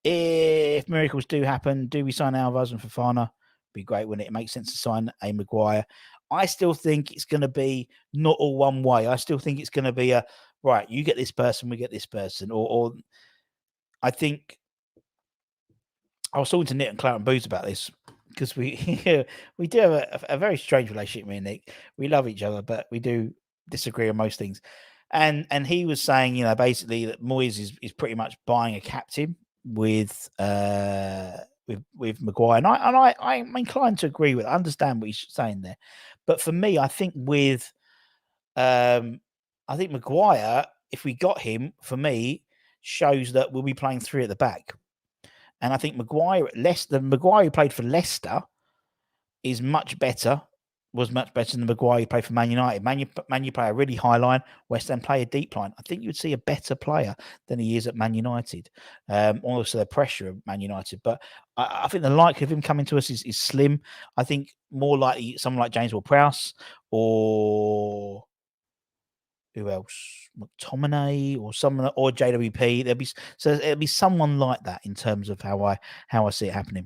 Speaker 1: If miracles do happen, do we sign Alvarez and Fofana? Be great, wouldn't it? It makes sense to sign a Maguire. I still think it's going to be not all one way. I still think it's going to be a right. You get this person, we get this person, or I think I was talking to Nick and Clarence Booth about this because we we do have a very strange relationship. Me and Nick, we love each other, but we do disagree on most things. And he was saying, basically that Moyes is pretty much buying a captain with with Maguire, and I'm inclined to agree with. I understand what he's saying there, but for me, I think Maguire, if we got him, for me, shows that we'll be playing three at the back. And I think Maguire at Leicester, the Maguire who played for Leicester is much better, was much better than the Maguire who played for Man United. Man U play a really high line, West Ham play a deep line. I think you would see a better player than he is at Man United. Also, the pressure of Man United. But I think the likelihood of him coming to us is slim. I think more likely someone like James Ward-Prowse or who else? McTominay or someone, or JWP. It'll be someone like that in terms of how I see it happening.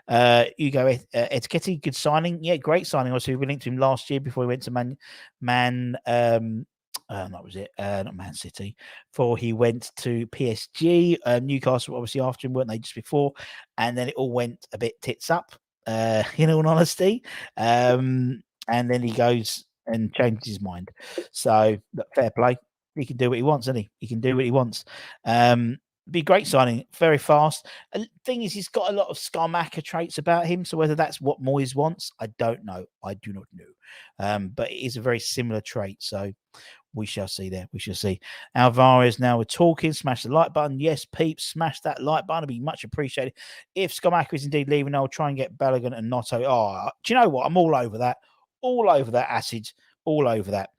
Speaker 1: Hugo Etiquette, good signing. Yeah, great signing. Obviously, we linked to him last year before he went to not Man City. Before he went to PSG, Newcastle obviously after him, weren't they, just before? And then it all went a bit tits up. In all honesty, and then he goes and changes his mind. So, fair play. He can do what he wants, doesn't he? He can do what he wants. Be great signing, very fast. Thing is, he's got a lot of Scamacca traits about him. So whether that's what Moyes wants, I don't know. I do not know. But it is a very similar trait. So we shall see there. We shall see. Alvarez, now we're talking. Smash the like button. Yes, peeps, smash that like button. It'd be much appreciated. If Scamacca is indeed leaving, I'll try and get Balogun and Notto. Oh, do you know what? I'm all over that. All over that acid. All over that.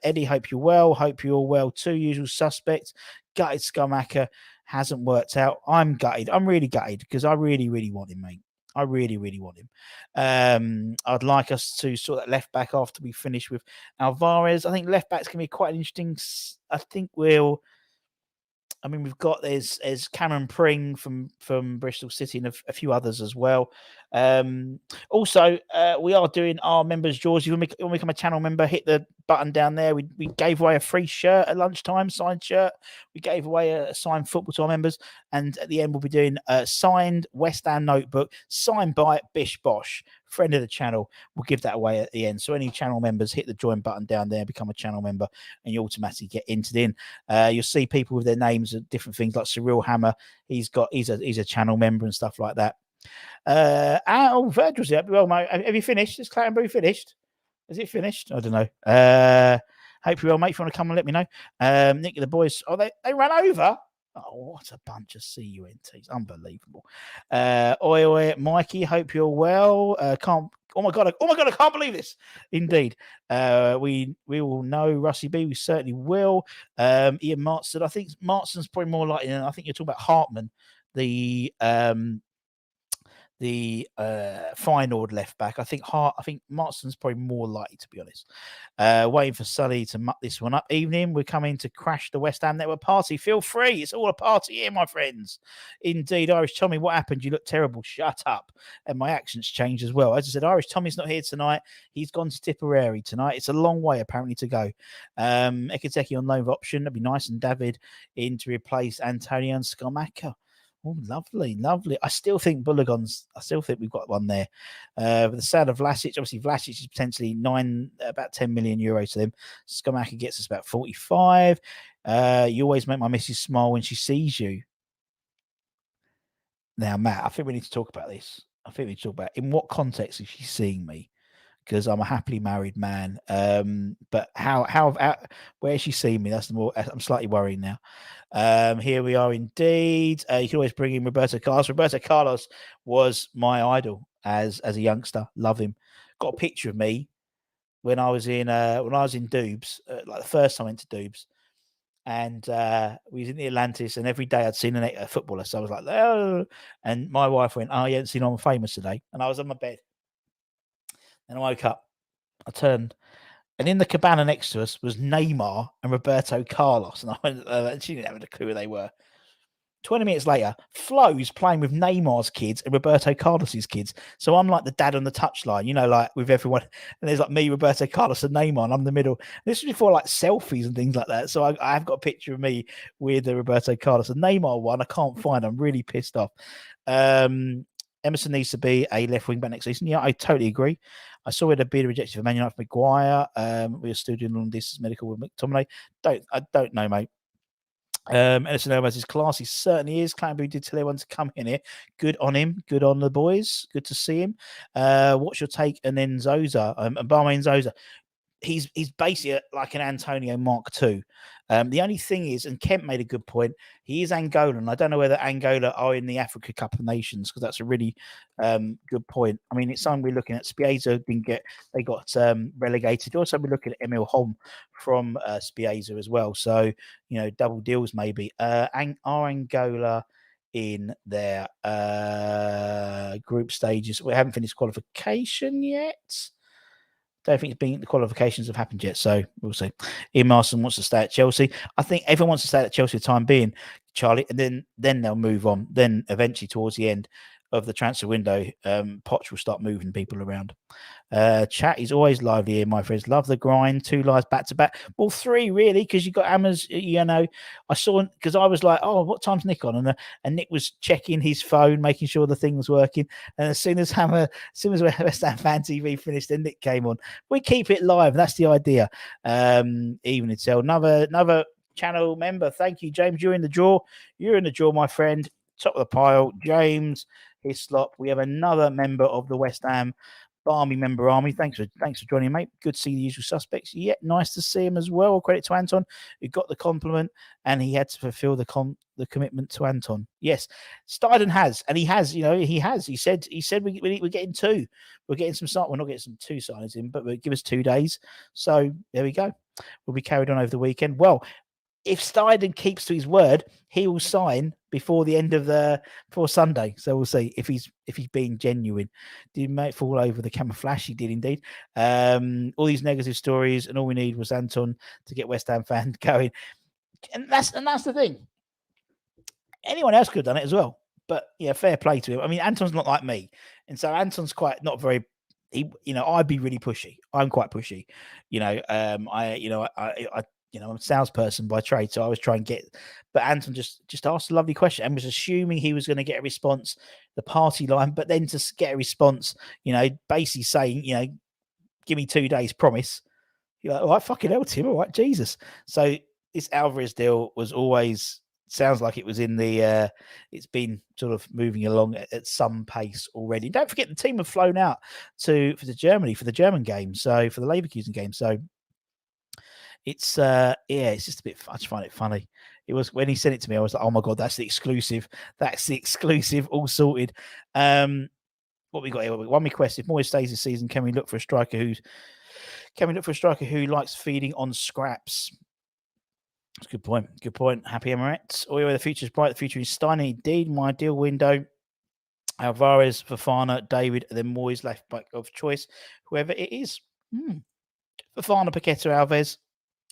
Speaker 1: Eddie, hope you're well. Hope you're all well too. Usual suspect. Gutted Scamacca hasn't worked out. I'm gutted. I'm really gutted because I really, really want him, mate. I really, really want him. I'd like us to sort that left back after we finish with Alvarez. I think left back's going to be quite interesting. I think we've got there's Cameron Pring from Bristol City and a few others as well. Also, we are doing our members, George. If you want to become a channel member, hit the button down there. We gave away a free shirt at lunchtime, signed shirt. We gave away a signed football to our members, and at the end we'll be doing a signed West Ham notebook signed by Bish Bosh, friend of the channel. We'll give that away at the end. So any channel members, hit the join button down there, become a channel member, and you automatically get entered in. You'll see people with their names and different things like Cyril Hammer. He's a channel member and stuff like that. Virgil's here. Well, mate, have you finished? Is Clattenbury finished? Is it finished? I don't know. Hope you well, mate. If you want to come and let me know. Nick, the boys, they ran over. Oh, what a bunch of CUNTs. Unbelievable. Oi, Mikey, hope you're well. Oh my god, I can't believe this. Indeed. We will know Rusty B. We certainly will. Ian Martson. I think Martson's probably more likely. I think you're talking about Hartman, the fine-old left back. I think Martson's probably more likely, to be honest. Waiting for Sully to muck this one up. Evening, we're coming to crash the West Ham Network party. Feel free. It's all a party here, my friends. Indeed, Irish Tommy, what happened? You look terrible. Shut up. And my accent's changed as well. As I said, Irish Tommy's not here tonight. He's gone to Tipperary tonight. It's a long way, apparently, to go. Ekiteki on loan option. That'd be nice. And David in to replace Antonio and Scamacca. Oh, lovely. I still think we've got one there. With the sound of Vlasic, obviously Vlasic is potentially about 10 million euros to them. Scamacca gets us about 45. You always make my missus smile when she sees you. Now, Matt, I think we need to talk about this. I think we need to talk about in what context is she seeing me? Because I'm a happily married man. But how where is she seeing me? That's the more. I'm slightly worried now. Here we are indeed. You can always bring in Roberto Carlos. Roberto Carlos was my idol as a youngster. Love him. Got a picture of me when I was in Doobs, like the first time I went to Doobs, and we was in the Atlantis, and every day I'd seen a footballer. So I was like, oh, and my wife went, oh, you haven't seen I'm famous today, and I was on my bed. And I woke up, I turned, And in the cabana next to us was Neymar and Roberto Carlos. And I went, she didn't have a clue who they were. 20 minutes later, Flo's playing with Neymar's kids and Roberto Carlos's kids. So I'm like the dad on the touchline, like with everyone. And there's like me, Roberto Carlos, and Neymar, and I'm in the middle. This was before like selfies and things like that. So I've got a picture of me with the Roberto Carlos and Neymar one. I can't find. I'm really pissed off. Emerson needs to be a left wing back next season. Yeah, I totally agree. I saw it a bit rejected for Man United for Maguire. We were still doing long distance medical with McTominay. I don't know, mate. Edison Alvarez is class. He certainly is. Clanby did tell everyone to come in here. Good on him. Good on the boys. Good to see him. What's your take? And then Zoza, and Barmain Zoza. He's basically like an Antonio Mark II. The only thing is, and Kemp made a good point, he is Angolan. I don't know whether Angola are in the Africa Cup of Nations, because that's a really good point. I mean, it's something we're looking at. Spieza they got relegated. Also, we're looking at Emil Holm from Spieza as well. So, double deals maybe. Are Angola in their group stages? We haven't finished qualification yet. Don't think the qualifications have happened yet, so we'll see. Ian Marston wants to stay at Chelsea. I think everyone wants to stay at Chelsea for the time being, Charlie, and then they'll move on. Then eventually, towards the end of the transfer window, Poch will start moving people around. Chat is always lively here, my friends. Love the grind. 2 lives back to back. Well, 3 really, because you got Hammers. I saw, because I was like, oh, what time's Nick on? And Nick was checking his phone, making sure the thing was working. And as soon as West Ham Fan TV finished, then Nick came on. We keep it live. That's the idea. Even itself. Another channel member. Thank you, James. You're in the draw. My friend. Top of the pile, James Hislop. We have another member of the West Ham Barmy member army. Thanks for joining, mate. Good to see the usual suspects. Yeah, nice to see him as well. Credit to Anton, who got the compliment, and he had to fulfill the commitment to Anton. Yes, Steiden has, and he has. He has. He said we're getting 2. We're getting some start. We're not getting some 2 signings in, but give us 2 days. So there we go. We'll be carried on over the weekend. Well, if Steiden keeps to his word, he will sign before the end of before Sunday. So we'll see if he's being genuine. Did Mate fall over the camouflage? He did indeed. All these negative stories, and all we need was Anton to get West Ham fans going. And that's the thing. Anyone else could have done it as well. But yeah, fair play to him. I mean, Anton's not like me, and so Anton's quite not very. I'd be really pushy. I'm quite pushy. I'm a salesperson by trade, so I was trying to get. But Anton just asked a lovely question and was assuming he was going to get a response, the party line, but then to get a response, basically saying, give me 2 days, promise. You're like, all right, fucking hell, Tim, all right, Jesus. So this Alvarez deal was always sounds like it was in the. It's been sort of moving along at some pace already. Don't forget the team have flown out for the German game, so for the Leverkusen game, so. It's it's just a bit. I just find it funny. It was when he sent it to me. I was like, oh my god, that's the exclusive. All sorted. What we got here? One request: if Moyes stays this season, can we look for a striker who likes feeding on scraps? That's a good point. Good point. Happy Emirates. Or the future is bright. The future is Steiner. Indeed, my deal window. Alvarez, Fofana, David, and then Moyes left back of choice, whoever it is. Fofana, Paqueta, Alvarez.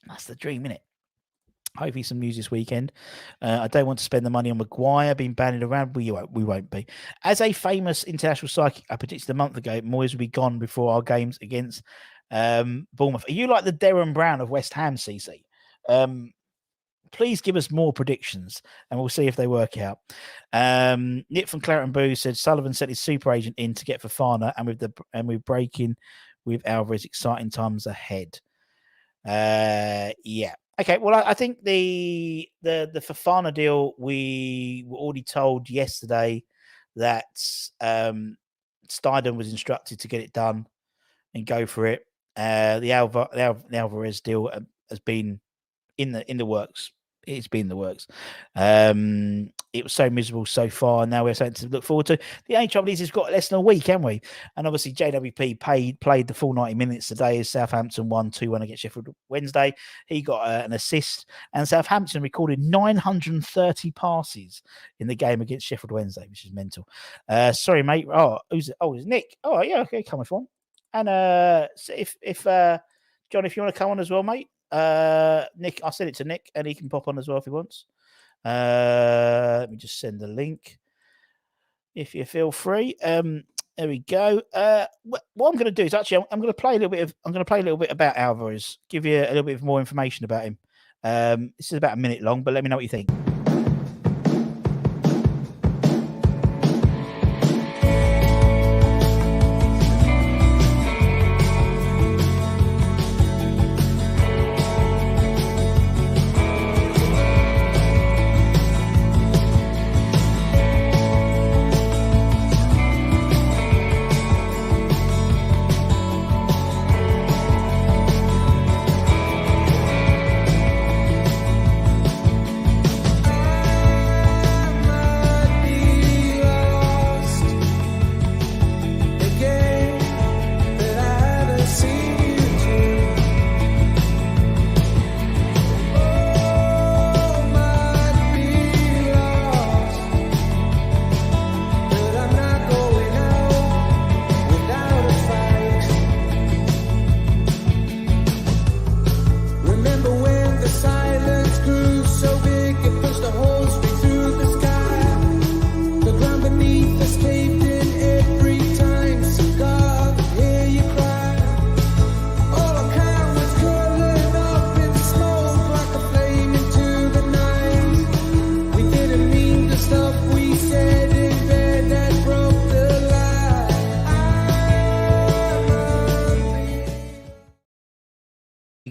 Speaker 1: That's the dream, innit? Hopefully some news this weekend. I don't want to spend the money on Maguire being banded around. We won't be. As a famous international psychic, I predicted a month ago, Moyes will be gone before our games against Bournemouth. Are you like the Darren Brown of West Ham, CC? Please give us more predictions and we'll see if they work out. Nick from Claret and Boo said Sullivan sent his super agent in to get Fofana, and we're breaking with Alvarez. Exciting times ahead. Yeah. Okay. Well, I think the Fofana deal, we were already told yesterday that Steiden was instructed to get it done and go for it. The Alvarez deal has been in the works. It's been in the works. It was so miserable so far, and now we're something to look forward to. The only trouble is we've got less than a week, haven't we? And obviously JWP played the full 90 minutes today as Southampton won 2-1 against Sheffield Wednesday. He got an assist, and Southampton recorded 930 passes in the game against Sheffield Wednesday, which is mental. Sorry, mate. Oh, who's it? Oh, it's Nick. Oh, yeah, okay, coming from. And so if John, if you want to come on as well, mate. Nick, I sent it to Nick, and he can pop on as well if he wants. Let me just send the link if you feel free. There we go. What I'm going to do is actually I'm going to play a little bit about Alvarez. Give you a little bit more information about him. This is about a minute long, but let me know what you think.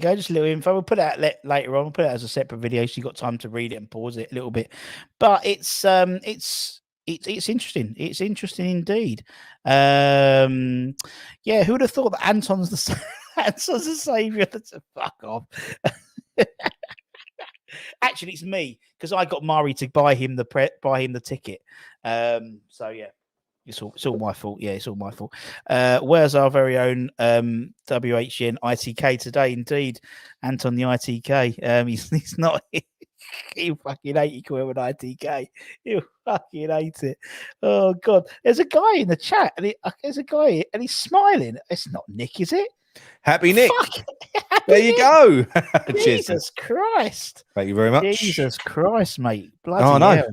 Speaker 1: Go, just a little info. We'll put that later on. We'll put it as a separate video, so you got time to read it and pause it a little bit. But it's interesting. It's interesting indeed. Yeah, who would have thought that Anton's the savior? Fuck off. Actually, it's me because I got Mari to buy him the ticket. So yeah. It's all my fault. Yeah, it's all my fault. Where's our very own WHN ITK today? Indeed, Anton the ITK. He's not. He fucking hate you call him an ITK. You fucking hate it. Oh God, there's a guy in the chat, and he's smiling. It's not Nick, is it?
Speaker 2: Happy Nick. There you go.
Speaker 1: Jesus Christ.
Speaker 2: Thank you very much.
Speaker 1: Jesus Christ, mate. Bloody hell.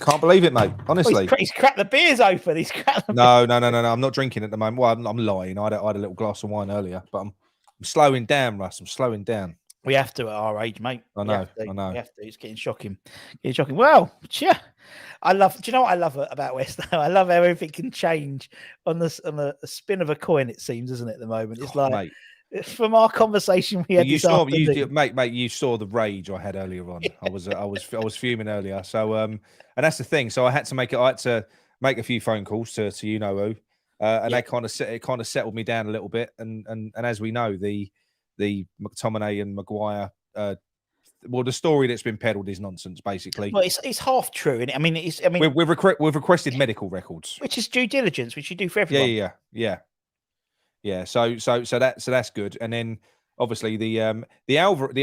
Speaker 2: Can't believe it, mate. Honestly.
Speaker 1: He's cracked the beers open.
Speaker 2: No. I'm not drinking at the moment. Well, I'm lying. I had a little glass of wine earlier, but I'm slowing down, Russ. I'm slowing down.
Speaker 1: We have to at our age, mate.
Speaker 2: I know.
Speaker 1: We have to. It's getting shocking. Well, yeah. Do you know what I love about West Ham? I love how everything can change on the spin of a coin, it seems, isn't it, at the moment? It's like, from our conversation we had this afternoon.
Speaker 2: Mate, you saw the rage I had earlier on. I was fuming earlier. So and that's the thing. So I had to make a few phone calls to you know who, and they kind of settled me down a little bit. And as we know, the McTominay and Maguire, the story that's been peddled is nonsense, basically.
Speaker 1: Well, it's half true, and I mean,
Speaker 2: we've requested medical records,
Speaker 1: which is due diligence, which you do for everyone.
Speaker 2: Yeah. So that's good. And then obviously I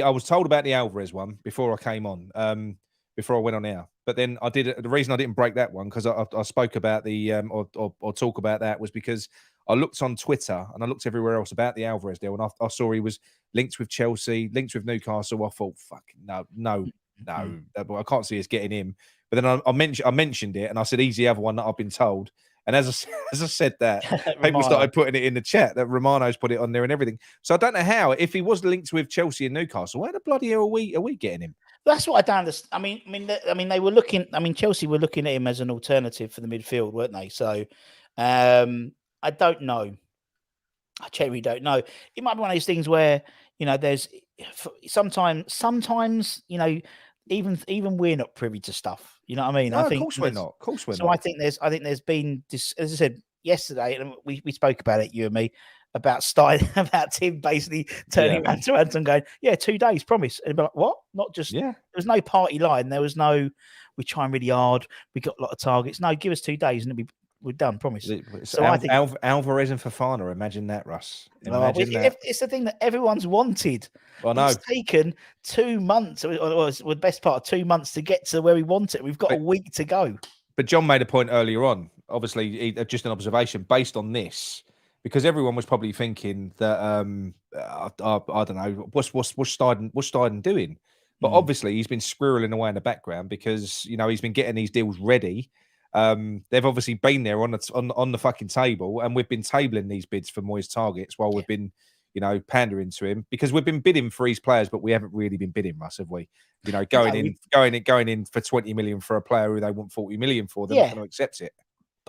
Speaker 2: was told about the Alvarez one before I came on, before I went on air. But then the reason I didn't break that one because I spoke about the or talk about that was because I looked on Twitter and I looked everywhere else about the Alvarez deal, and I saw he was linked with Chelsea, linked with Newcastle. I thought, fuck, no, I can't see us getting him. But then I mentioned it, and I said he's the other one that I've been told. And as I said that, people started putting it in the chat that Romano's put it on there and everything. So I don't know how, if he was linked with Chelsea and Newcastle, where the bloody hell are we getting him?
Speaker 1: That's what I don't understand. I mean, they were looking. I mean, Chelsea were looking at him as an alternative for the midfield, weren't they? So, I don't know. I genuinely don't know. It might be one of those things where there's sometimes even we're not privy to stuff. You know what I mean?
Speaker 2: No,
Speaker 1: I think
Speaker 2: of course we're not. Of course we're not.
Speaker 1: So I think there's been this, as I said yesterday, and we spoke about it, you and me, about Tim basically turning around to Anton going, 2 days, promise. And like, what? Not just there was no party line. There was no we're trying really hard. We got a lot of targets. No, give us 2 days and we're done, promise.
Speaker 2: So I think Alvarez and Fofana, imagine that, Russ. Imagine that.
Speaker 1: It's the thing that everyone's wanted.
Speaker 2: I know.
Speaker 1: It's taken 2 months, or the best part of 2 months to get to where we want it. We've got a week to go.
Speaker 2: But John made a point earlier on, obviously, just an observation based on this. because everyone was probably thinking that I don't know what's Steiden doing, but obviously he's been squirreling away in the background because he's been getting these deals ready. They've obviously been there on the fucking table, and we've been tabling these bids for Moyes targets while we've been pandering to him because we've been bidding for his players, but we haven't really been bidding, Russ, have we? Going in for 20 million for a player who they want 40 million for, they're not going to accept it.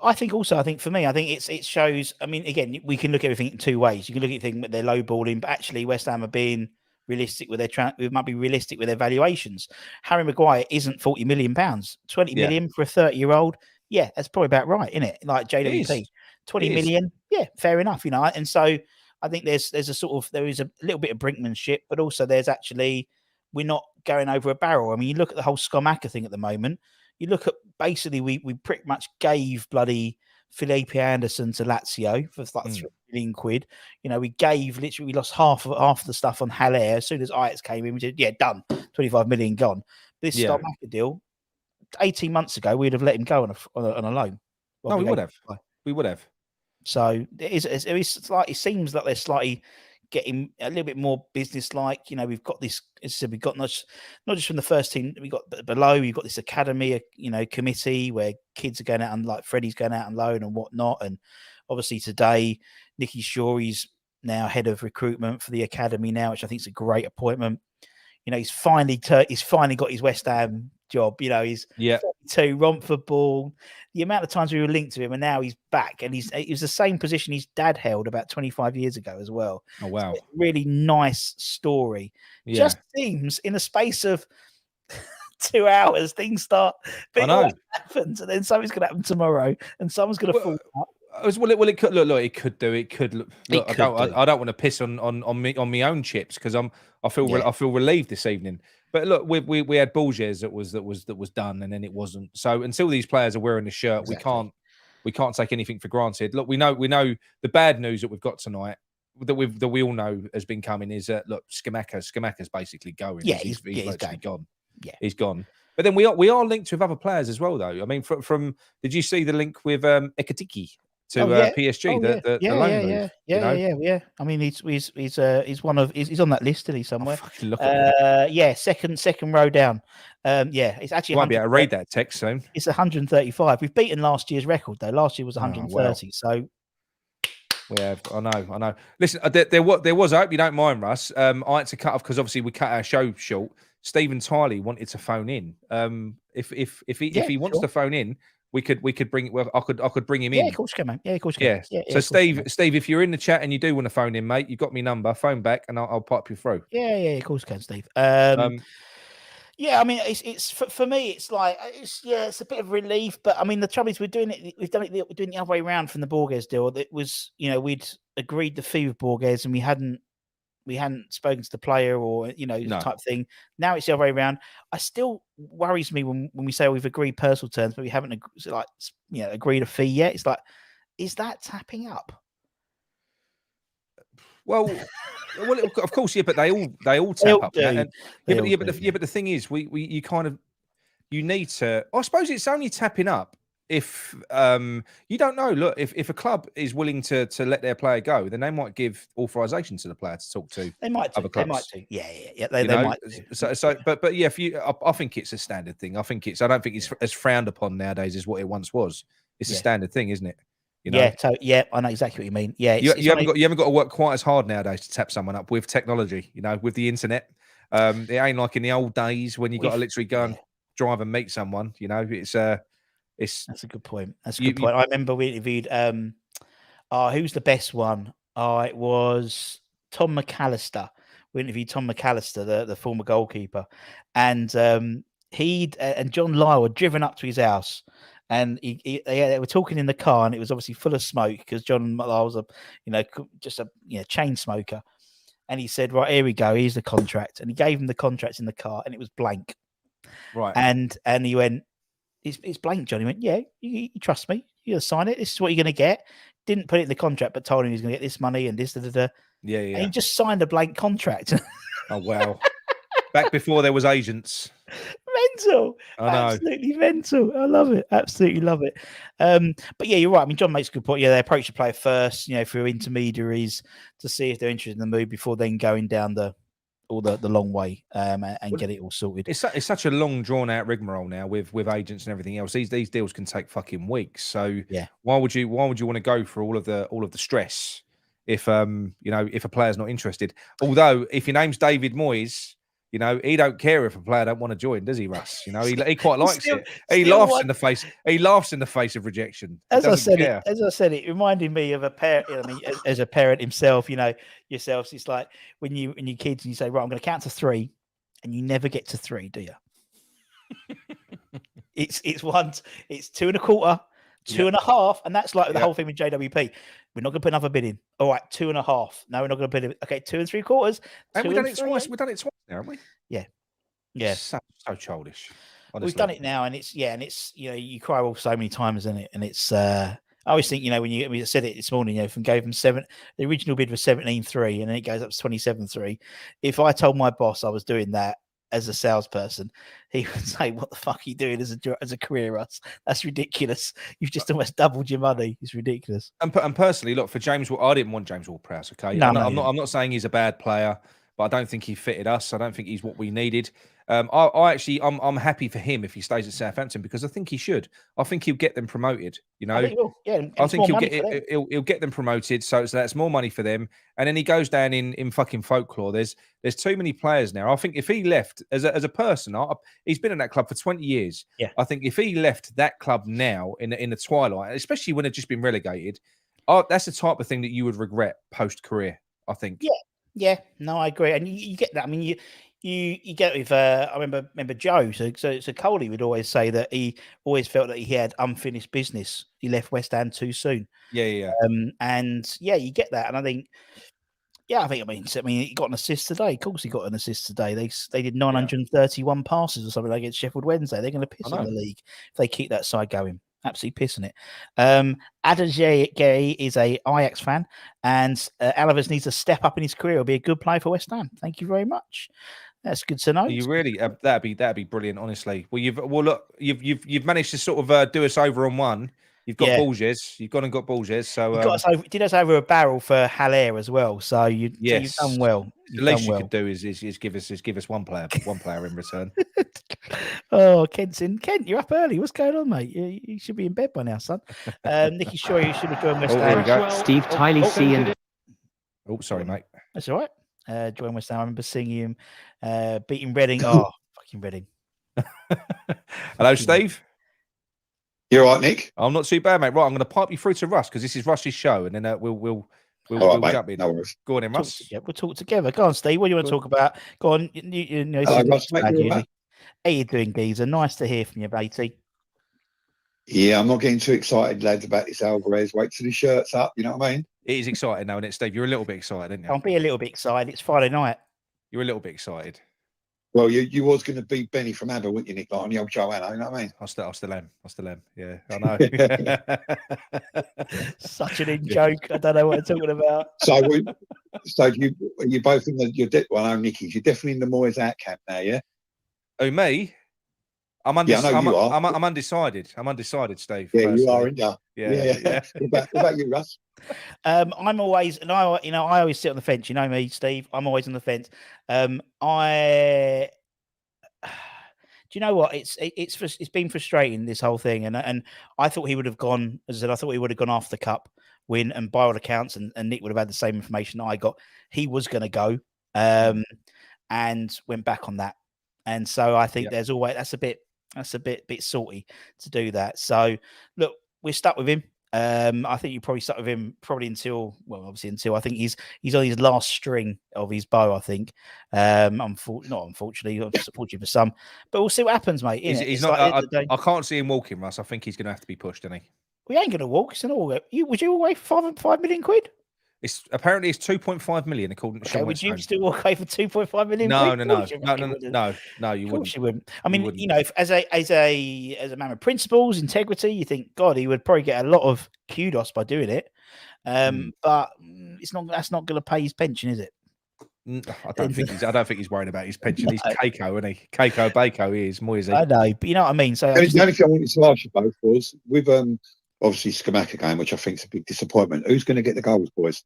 Speaker 1: I think for me, I think it shows. I mean, again, we can look at everything in two ways. You can look at things that they're lowballing, but actually West Ham are being realistic with their we might be realistic with their valuations. Harry Maguire isn't 40 million pounds, 20 million for a 30-year-old. Yeah, that's probably about right, isn't it? Like JWP, 20 million. Yeah, fair enough, And so I think there is a little bit of brinkmanship, but also there's actually we're not going over a barrel. I mean, you look at the whole Scamacca thing at the moment. You look at basically we pretty much gave bloody Felipe Anderson to Lazio for like 3 million quid. We lost half the stuff on Haller. As soon as Ajax came in, we said, yeah, done. 25 million gone. This Scamacca deal, 18 months ago, we'd have let him go on a loan.
Speaker 2: No, we would have. We would have.
Speaker 1: So it seems like they're slightly getting a little bit more business-like. We've got this. As I said, we've got not just from the first team. We got below. You've got this academy, committee where kids are going out and like Freddie's going out on loan and whatnot. And obviously today, Nicky Shawry's now head of recruitment for the academy now, which I think is a great appointment. He's finally got his West Ham job. He's 42, Romford ball. The amount of times we were linked to him, and now he's back, and it was the same position his dad held about 25 years ago as well.
Speaker 2: Oh wow,
Speaker 1: so really nice story. Yeah. Just seems in the space of 2 hours, things start. I know happens, and then something's going to happen tomorrow, and someone's going to fall up.
Speaker 2: Well, it could look. It could do. It could look. I don't want to piss on my own chips because I feel relieved this evening. But look, we had Borges that was done, and then it wasn't. So until these players are wearing the shirt, we can't take anything for granted. Look, we know the bad news that we've got tonight that we all know has been coming is that look, Scamacca's basically going.
Speaker 1: Yeah,
Speaker 2: he's basically gone.
Speaker 1: Yeah,
Speaker 2: he's gone. But then we are linked with other players as well, though. I mean, from did you see the link with Ekitike? To PSG, the loan move.
Speaker 1: Yeah. I mean, he's on that list, isn't he? Somewhere.
Speaker 2: Look at
Speaker 1: second row down. It's actually.
Speaker 2: Won't be able to read that text soon.
Speaker 1: It's 135. We've beaten last year's record though. Last year was 130. Wow. So
Speaker 2: we have. I know. Listen, there was. I hope you don't mind, Russ. I had to cut off because obviously we cut our show short. Stephen Tiley wanted to phone in. If he wants to phone in. We could bring it. Well, I could bring him in.
Speaker 1: Yeah, of course you can, mate. Yeah, of course you can.
Speaker 2: Yeah. So Steve, if you're in the chat and you do want to phone in, mate, you've got my number. Phone back and I'll pipe you through.
Speaker 1: Yeah, of course you can, Steve. I mean, it's for me. It's like it's a bit of relief, but I mean, the trouble is we're doing it the other way around from the Borges deal. It was we'd agreed the fee with Borges and we hadn't spoken to the player or type thing. Now it's the other way around. I still worries me when we say we've agreed personal terms, but we haven't agreed a fee yet. It's like, is that tapping up?
Speaker 2: Well, of course, yeah, but they all tap up. But the thing is, you need to. I suppose it's only tapping up if you don't know. Look, if a club is willing to let their player go, then they might give authorization to the player to talk to.
Speaker 1: They might do.
Speaker 2: Other
Speaker 1: clubs. They might do. Yeah. They might do.
Speaker 2: But yeah, I think it's a standard thing. I don't think it's as frowned upon nowadays as what it once was. It's a standard thing, isn't it?
Speaker 1: Yeah, I know exactly what you mean. Yeah,
Speaker 2: you haven't got to work quite as hard nowadays to tap someone up with technology. With the internet, it ain't like in the old days when you got to literally go and drive and meet someone. That's
Speaker 1: a good point. That's a good point. I remember we interviewed who's the best one? It was Tom McAllister. We interviewed Tom McAllister, the former goalkeeper, and he and John Lyle were driven up to his house, and they were talking in the car, and it was obviously full of smoke because John Lyle was just a chain smoker, and he said, "Right, here we go. Here's the contract," and he gave him the contract in the car, and it was blank.
Speaker 2: Right,
Speaker 1: and he went. It's blank, Johnny. Went, yeah, you trust me. You're going to sign it. This is what you're going to get. Didn't put it in the contract, but told him he was going to get this money and this,
Speaker 2: Yeah.
Speaker 1: And he just signed a blank contract.
Speaker 2: Oh, wow. Back before there was agents.
Speaker 1: mental.
Speaker 2: I know.
Speaker 1: Absolutely mental. I love it. Absolutely love it. But yeah, you're right. I mean, John makes a good point. Yeah, they approach the player first, through intermediaries to see if they're interested in the move before then going down the long way and get it all sorted.
Speaker 2: It's such a long, drawn out rigmarole now with agents and everything else. These deals can take fucking weeks. So
Speaker 1: Yeah.
Speaker 2: why would you want to go for all of the stress if if a player's not interested? Although if your name's David Moyes, he don't care if a player don't want to join, does he, Russ? He quite likes it. He laughs in the face. He laughs in the face of rejection. He doesn't care.
Speaker 1: As I said, it reminded me of a parent. I mean, as a parent himself, yourselves. It's like when your kids and you say, "Right, I'm going to count to 3," and you never get to 3, do you? it's 2 1/4, 2.5, and that's like the whole thing with JWP. We're not going to put another bid in. All right, 2.5. No, we're not going to put it. Okay, 2 3/4.
Speaker 2: And we've done it twice. We've done it twice now, haven't we?
Speaker 1: Yeah.
Speaker 2: So childish. Honestly.
Speaker 1: We've done it now, and it's you cry wolf so many times, isn't it? And it's I always think when we said it this morning, from gave them 7, the original bid was 17.3, and then it goes up to 27.3. If I told my boss I was doing that as a salesperson, he would say, "What the fuck are you doing as a career, Russ? That's ridiculous. You've just almost doubled your money. It's ridiculous."
Speaker 2: And personally, look, for James, I didn't want James Ward-Prowse. Okay,
Speaker 1: No,
Speaker 2: I'm not saying he's a bad player, but I don't think he fitted us. I don't think he's what we needed. I'm happy for him if he stays at Southampton because I think he should. I think he'll get them promoted.
Speaker 1: I think he will. Yeah,
Speaker 2: I think he'll get them promoted, so that's more money for them. And then he goes down in fucking folklore. There's too many players now. I think if he left as a person, he's been in that club for 20 years.
Speaker 1: Yeah.
Speaker 2: I think if he left that club now in the twilight, especially when they've just been relegated, that's the type of thing that you would regret post career. I think.
Speaker 1: Yeah. No, I agree, and you get that. I mean, you get with I remember Joe. So Coley would always say that he always felt that he had unfinished business. He left West Ham too soon.
Speaker 2: Yeah.
Speaker 1: And you get that, and I think. Yeah, I mean, he got an assist today. Of course, he got an assist today. They did 931 passes or something against Sheffield Wednesday. They're going to piss on the league if they keep that side going. Absolutely pissing it. Adajay is a Ajax fan, and Alvarez needs to step up in his career. He'll be a good player for West Ham. Thank you very much. That's good to know.
Speaker 2: You really that'd be brilliant, honestly. Well, you've managed to sort of do us over on one. You've got Borges. You've gone and got Borges. So
Speaker 1: you did us over a barrel for Haller as well. So you've done well.
Speaker 2: The least you could do is give us one player in return.
Speaker 1: Oh, Kent, you're up early. What's going on, mate? You should be in bed by now, son. Nicky Shaw, you should have joined West Ham.
Speaker 2: There we go.
Speaker 3: Steve Tiley C and.
Speaker 2: Oh, sorry, mate.
Speaker 1: That's all right. Joined West Ham. I remember seeing him beating Reading. Oh, fucking Reading.
Speaker 2: Hello, Steve.
Speaker 4: You're all right, Nick?
Speaker 2: I'm not too bad, mate. Right, I'm going to pipe you through to Russ because this is Russ's show, and then we'll jump in.
Speaker 4: No worries.
Speaker 2: Go on, then, Russ.
Speaker 1: We'll talk together. Go on, Steve. What do you want to talk about? Go on.
Speaker 4: Hello, Russ, mate.
Speaker 1: How you doing, geezer? Nice to hear from you, matey.
Speaker 4: Yeah, I'm not getting too excited, lads, about this Alvarez. Wait till the shirt's up. You know what I mean?
Speaker 2: It is exciting now, isn't it, Steve? You're a little bit excited, aren't you?
Speaker 1: I'll be a little bit excited. It's Friday night.
Speaker 2: You're a little bit excited.
Speaker 4: Well, you was going to beat Benny from ABBA, weren't you, Nick? Like on the old Joanna, you know what I mean?
Speaker 2: I still am. Yeah, I know.
Speaker 1: Such an in joke. I don't know what I'm talking about.
Speaker 4: So you both in the well, no, Nicky's. You're definitely in the Moyes out camp now, yeah?
Speaker 2: Oh, me? I'm undecided. I'm undecided, Steve.
Speaker 4: Yeah, you are, aren't you?
Speaker 2: Yeah.
Speaker 4: What about you, Russ?
Speaker 1: I'm always, and I always sit on the fence. You know me, Steve. I'm always on the fence. Do you know what? It's been frustrating, this whole thing, and I thought he would have gone. As I said, I thought he would have gone after the cup win, and by all accounts, and Nick would have had the same information I got. He was going to go, and went back on that, and so I think there's always that's a bit salty to do that. So look, we're stuck with him. I think you probably stuck with him until I think he's on his last string of his bow. I think, unfortunately for some, but we'll see what happens, mate.
Speaker 2: He's not. I can't see him walking, Russ. I think he's going to have to be pushed, isn't he?
Speaker 1: We ain't going to walk. It's an all. Would you away for 5 million quid?
Speaker 2: It's apparently 2.5 million according to Sean.
Speaker 1: Would you still walk away for 2.5 million?
Speaker 2: No, you wouldn't.
Speaker 1: I mean, you know, as a man of principles, integrity, you think, God, he would probably get a lot of kudos by doing it. But that's not going to pay his pension, is it?
Speaker 2: I don't think he's worrying about his pension. He's Keiko, isn't he? Keiko Bako, he is Moyes.
Speaker 1: I know, but you know what I mean. So
Speaker 4: the only thing I wanted to ask you both was with obviously Scamacca game, which I think is a big disappointment. Who's going to get the goals, boys?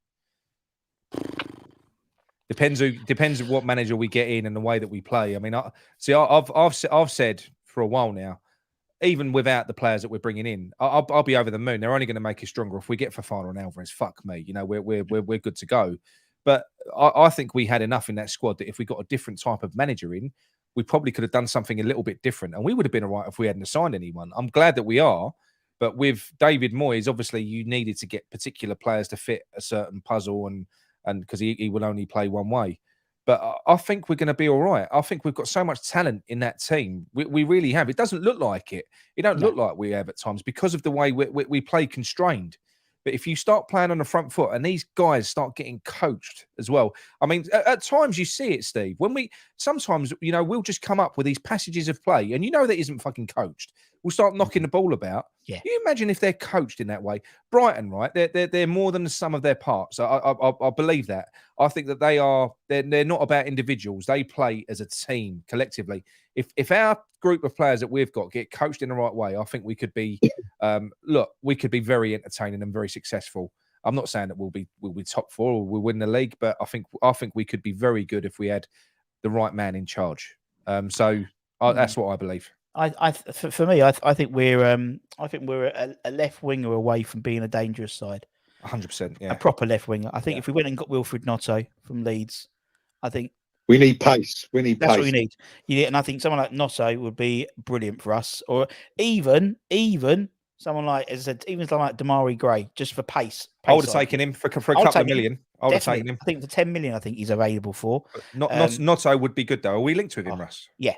Speaker 2: Depends on what manager we get in and the way that we play. I mean, I've said for a while now, even without the players that we're bringing in, I'll be over the moon. They're only going to make us stronger if we get Fofana and Alvarez. Fuck me, you know, we're good to go. But I think we had enough in that squad that if we got a different type of manager in, we probably could have done something a little bit different, and we would have been all right if we hadn't assigned anyone. I'm glad that we are, but with David Moyes, obviously you needed to get particular players to fit a certain puzzle, and because he will only play one way. But I think we're going to be all right. I think we've got so much talent in that team. We really have. It doesn't look like it. It don't look like we have at times because of the way we play constrained. But if you start playing on the front foot and these guys start getting coached as well, I mean, at times you see it, Steve. Sometimes, you know, we'll just come up with these passages of play and you know that isn't fucking coached. We'll start knocking the ball about.
Speaker 1: Yeah.
Speaker 2: Can you imagine if they're coached in that way? Brighton, right? They're more than the sum of their parts. I believe that. I think that they're not about individuals. They play as a team collectively. If our group of players that we've got get coached in the right way, I think we could be we could be very entertaining and very successful. I'm not saying that we'll be top four or we'll win the league, but I think we could be very good if we had the right man in charge. That's what I believe.
Speaker 1: For me, I think we're a left winger away from being a dangerous side.
Speaker 2: 100%, yeah.
Speaker 1: A proper left winger. I think if we went and got Wilfred Gnotto from Leeds, I think
Speaker 4: we need pace. That's
Speaker 1: what we need. And I think someone like Gnotto would be brilliant for us, or even someone like, as I said, even someone like Damari Gray, just for pace.
Speaker 2: I would have taken him for a couple of million. I would have taken him.
Speaker 1: I think for 10 million, I think he's available for.
Speaker 2: Gnotto would be good though. Are we linked with him, Russ?
Speaker 1: Yeah.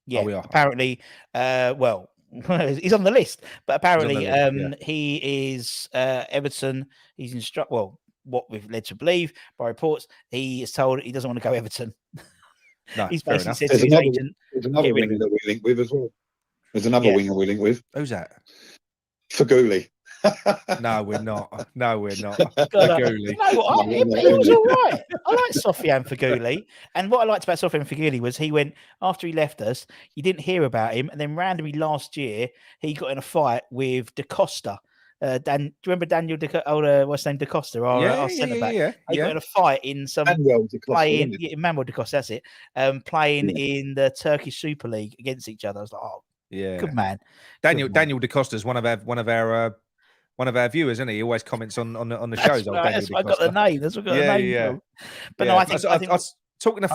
Speaker 1: Yeah,
Speaker 2: we are.
Speaker 1: Apparently, he's on the list, but apparently he is Everton. He's what we've led to believe by reports, he is told he doesn't want to go Everton.
Speaker 2: No,
Speaker 1: he's basically said
Speaker 4: to
Speaker 1: his agent.
Speaker 4: There's another winger that we link with as well. There's another winger we link with.
Speaker 2: Who's that?
Speaker 4: Faguli.
Speaker 2: No, we're not. No, we're not.
Speaker 1: Faguli. He was all right. I like Sofiane Faguli. And what I liked about Sofiane Faguli was he went, after he left us, you didn't hear about him. And then randomly last year, he got in a fight with Da Costa. Do you remember Daniel what's his name? Da Costa, our centre back?
Speaker 2: Yeah.
Speaker 1: He got in a fight in some
Speaker 4: Manuel
Speaker 1: Da Costa, that's it. Playing in the Turkish Super League against each other. I was like, oh,
Speaker 2: yeah,
Speaker 1: good man.
Speaker 2: Daniel Da Costa is one of our viewers, isn't he? He always comments on the shows.
Speaker 1: That's why I got the name. That's what I got the name from. But no, I think
Speaker 2: talking to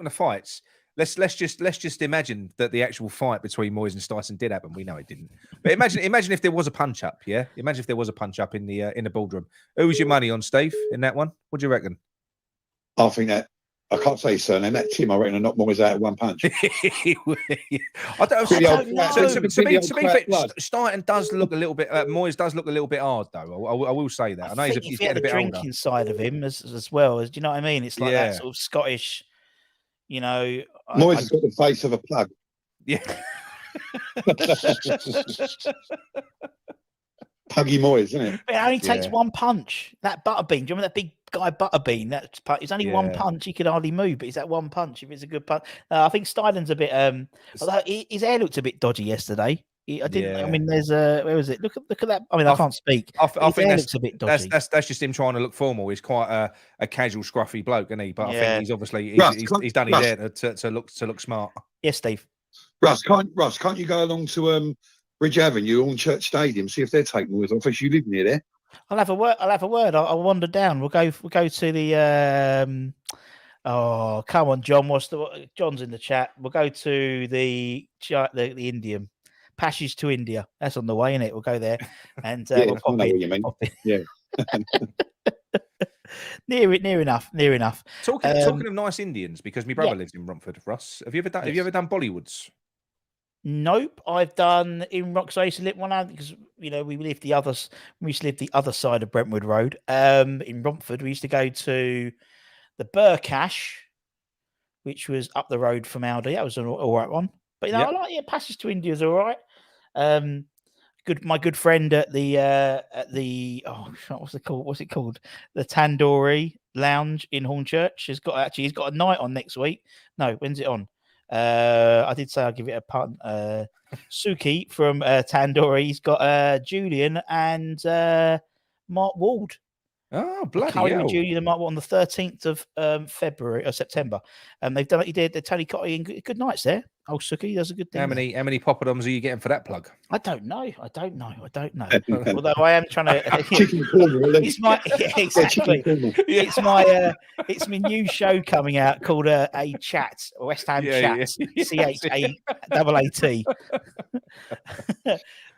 Speaker 2: fights. Let's just imagine that the actual fight between Moyes and Stuyson did happen. We know it didn't. But imagine if there was a punch up. Yeah, imagine if there was a punch up in the boardroom. Who was your money on, Steve, in that one? What do you reckon?
Speaker 4: I think that. I can't say his surname. That Tim, I reckon, and knocked Moyes out at one punch.
Speaker 2: I don't know. To be fair, Stuyton does look a little bit. Moyes does look a little bit hard, though. I will say that. I know he's getting a bit older.
Speaker 1: Drinking side of him as well. Do you know what I mean? It's like that sort of Scottish. You know,
Speaker 4: Moyes has got the face of a plug.
Speaker 2: Yeah.
Speaker 4: Puggy Moyes, isn't it?
Speaker 1: It only takes one punch. That Butterbean. Do you remember that big guy Butterbean? It's only one punch. He could hardly move, but it's that one punch. If it's a good punch, I think Stuyton's a bit. Although his hair looked a bit dodgy yesterday. I didn't. Yeah. I mean, there's where was it? Look at that. I mean, I can't speak.
Speaker 2: I think
Speaker 1: looks a bit dodgy.
Speaker 2: That's just him trying to look formal. He's quite a casual, scruffy bloke, isn't he? But I think he's obviously he's done his hair to look smart.
Speaker 1: Yes, Steve.
Speaker 4: Russ, can't you go along to Bridge Avenue, Hornchurch Stadium, see if they're taking Moyes off? You live near there.
Speaker 1: I'll have a word. I'll wander down. We'll go to the. Oh, come on, John. John's in the chat? We'll go to the Indian. Passage to India. That's on the way, isn't it? We'll go there and we'll pop in.
Speaker 4: Yeah.
Speaker 1: Near enough.
Speaker 2: Talking of nice Indians, because my brother lives in Romford. Russ, have you ever done Bollywoods?
Speaker 1: Nope, I've done in Rocks. I used to live one out because we used to live the other side of Brentwood Road. In Romford, we used to go to the Burkash, which was up the road from Aldi. That was an all right one. But I like Passage to India is all right. my good friend at the what's it called? The Tandoori Lounge in Hornchurch he's got a night on next week. No, when's it on? I did say I'll give it a punt. Suki from Tandoori. He's got Julian and Mark Ward.
Speaker 2: Oh, bloody
Speaker 1: Curry
Speaker 2: hell.
Speaker 1: with Julian and Mark Ward on the 13th of February or September. And they've done it. He did the Tony Cotty and good nights there. Oh, Suki does a good thing.
Speaker 2: How many poppadoms are you getting for that plug?
Speaker 1: I don't know. Although I am trying to.
Speaker 4: Chicken corner.
Speaker 1: It's my exactly. It's my new show coming out called a Chat, West Ham Chat, CHAAT.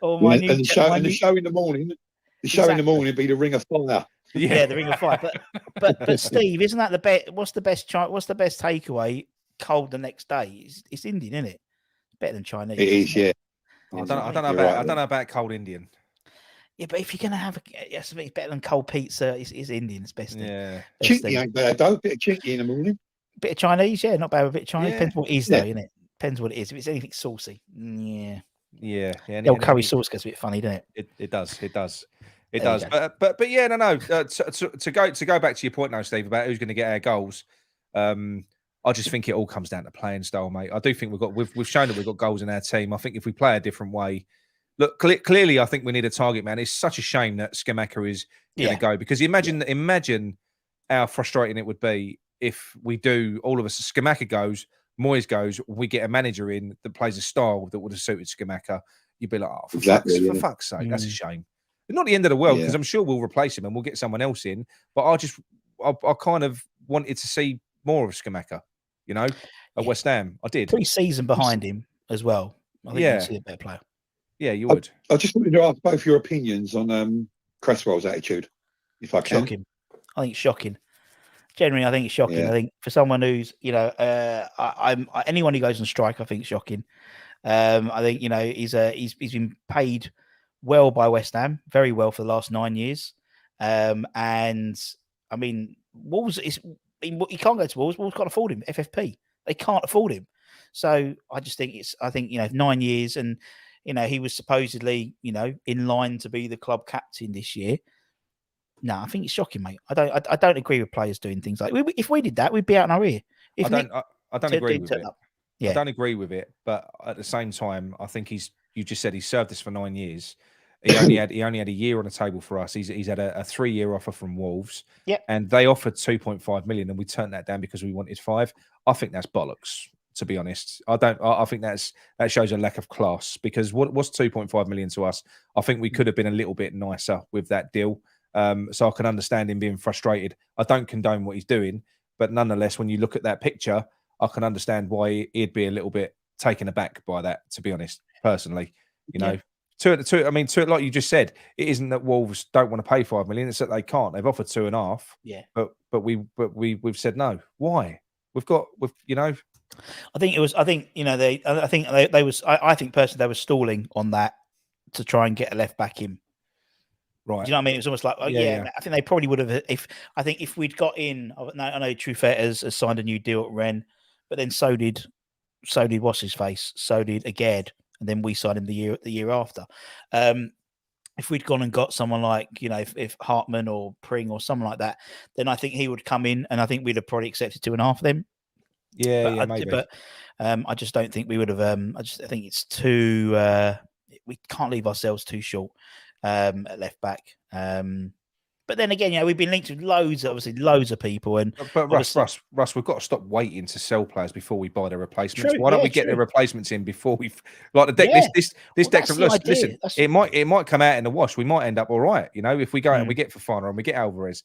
Speaker 1: Or my new
Speaker 4: the show in the morning. The show in the morning would be the Ring of Fire.
Speaker 1: Yeah, the Ring of Fire. But Steve, isn't that the best? What's the best takeaway? Cold the next day. It's Indian, isn't it? Better than Chinese.
Speaker 4: It is, yeah.
Speaker 2: I don't know about cold Indian.
Speaker 1: Yeah, but if you're gonna have it's better than cold pizza. It's Indian. It's best.
Speaker 2: Yeah.
Speaker 4: Chinky ain't bad though. Bit of chinky in the morning.
Speaker 1: Bit of Chinese, yeah, not bad with a bit of Chinese.
Speaker 2: Yeah.
Speaker 1: Depends what it is, though, innit? Depends what it is. If it's anything saucy, yeah.
Speaker 2: The
Speaker 1: old curry sauce gets a bit funny, doesn't it?
Speaker 2: It does. But yeah, no. To go back to your point now, Steve, about who's going to get our goals. I just think it all comes down to playing style, mate. I do think we've shown that we've got goals in our team. I think if we play a different way, look, clearly, I think we need a target man. It's such a shame that Scamacca is going to go because imagine how frustrating it would be if we do all of us. Scamacca goes, Moyes goes, we get a manager in that plays a style that would have suited Scamacca. You'd be like, oh, for fuck's sake, that's a shame. But not the end of the world because I'm sure we'll replace him and we'll get someone else in. But I kind of wanted to see more of Scamacca. At West Ham. I did.
Speaker 1: Pre-season behind him as well. I think you'd see a better player.
Speaker 2: Yeah, you would.
Speaker 4: I just wanted to ask both your opinions on Cresswell's attitude, if I can.
Speaker 1: Shocking. I think it's shocking. Generally, I think it's shocking.
Speaker 4: Yeah.
Speaker 1: I think for someone who's, anyone who goes on strike, I think it's shocking. I think he's been paid well by West Ham, very well for the last 9 years. And I mean, Wolves he can't go to Wolves. Wolves can't afford him. FFP, they can't afford him. So I just think 9 years, and he was supposedly in line to be the club captain this year. No, I think it's shocking, mate. I don't agree with players doing things like if we did that, we'd be out in our ear.
Speaker 2: I don't agree with it.
Speaker 1: Yeah.
Speaker 2: I don't agree with it, but at the same time, I think you just said he served us for 9 years. He only had a year on the table for us. He's had a 3-year offer from Wolves.
Speaker 1: Yeah.
Speaker 2: And they offered 2.5 million and we turned that down because we wanted 5. I think that's bollocks, to be honest. I think that shows a lack of class because what's 2.5 million to us? I think we could have been a little bit nicer with that deal. So I can understand him being frustrated. I don't condone what he's doing, but nonetheless, when you look at that picture, I can understand why he'd be a little bit taken aback by that, to be honest, personally. Like you just said, it isn't that Wolves don't want to pay 5 million; it's that they can't. They've offered 2.5.
Speaker 1: Yeah,
Speaker 2: but we've said no. Why? I think personally they were stalling on that to try and get a left back in. Right.
Speaker 1: Do you know what I mean? It was almost like, I think they probably would have if we'd got in. I know Truffert has signed a new deal at Rennes, but then so did what's his face? So did Aged. And then we signed him the year after. If we'd gone and got someone like, if Hartman or Pring or someone like that, then I think he would come in and I think we'd have probably accepted 2.5 of them.
Speaker 2: Maybe.
Speaker 1: But I just don't think we would have. I think it's too. We can't leave ourselves too short at left back. But then again, we've been linked with loads of people.
Speaker 2: But Russ, we've got to stop waiting to sell players before we buy their replacements.
Speaker 1: True,
Speaker 2: Why don't we get their replacements in before we've this Declan? Listen, it might come out in the wash. We might end up all right, if we go and we get Fofana and we get Alvarez,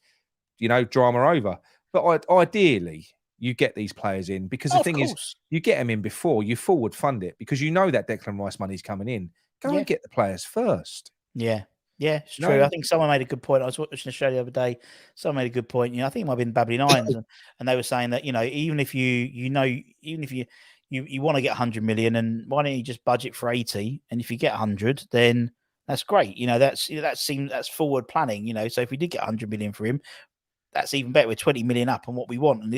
Speaker 2: drama over. But ideally, you get these players in because the thing is, you get them in before you forward fund it because that Declan Rice money's coming in. Go and get the players first.
Speaker 1: Yeah. Yeah, it's true. I think someone made a good point. I was watching the show the other day. Someone made a good point. I think it might have been Babbly Nines, and they were saying that even if you want to get 100 million, and why don't you just budget for 80? And if you get 100, then that's great. That's forward planning. So if we did get 100 million for him, that's even better. We're 20 million up on what we want, and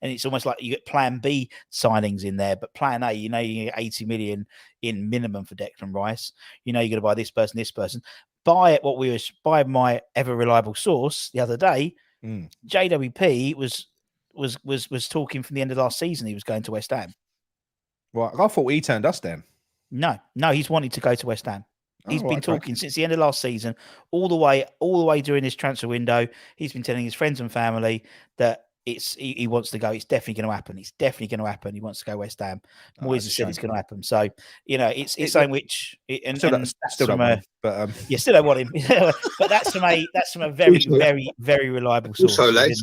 Speaker 1: it's almost like you get Plan B signings in there, but Plan A, you get 80 million in minimum for Declan Rice. You're going to buy this person. By my ever reliable source the other day, JWP was talking from the end of last season. He was going to West Ham.
Speaker 2: Right, I thought he turned us down.
Speaker 1: No, he's wanted to go to West Ham. He's been talking
Speaker 2: okay.
Speaker 1: since the end of last season, all the way during this transfer window. He's been telling his friends and family that he wants to go. It's definitely going to happen. It's definitely going to happen. He wants to go West Ham. Moyes has said it's going to happen. So it's something which
Speaker 2: still don't want him, but
Speaker 1: you still don't want him. But that's from a very very very reliable source.
Speaker 4: Also, Les,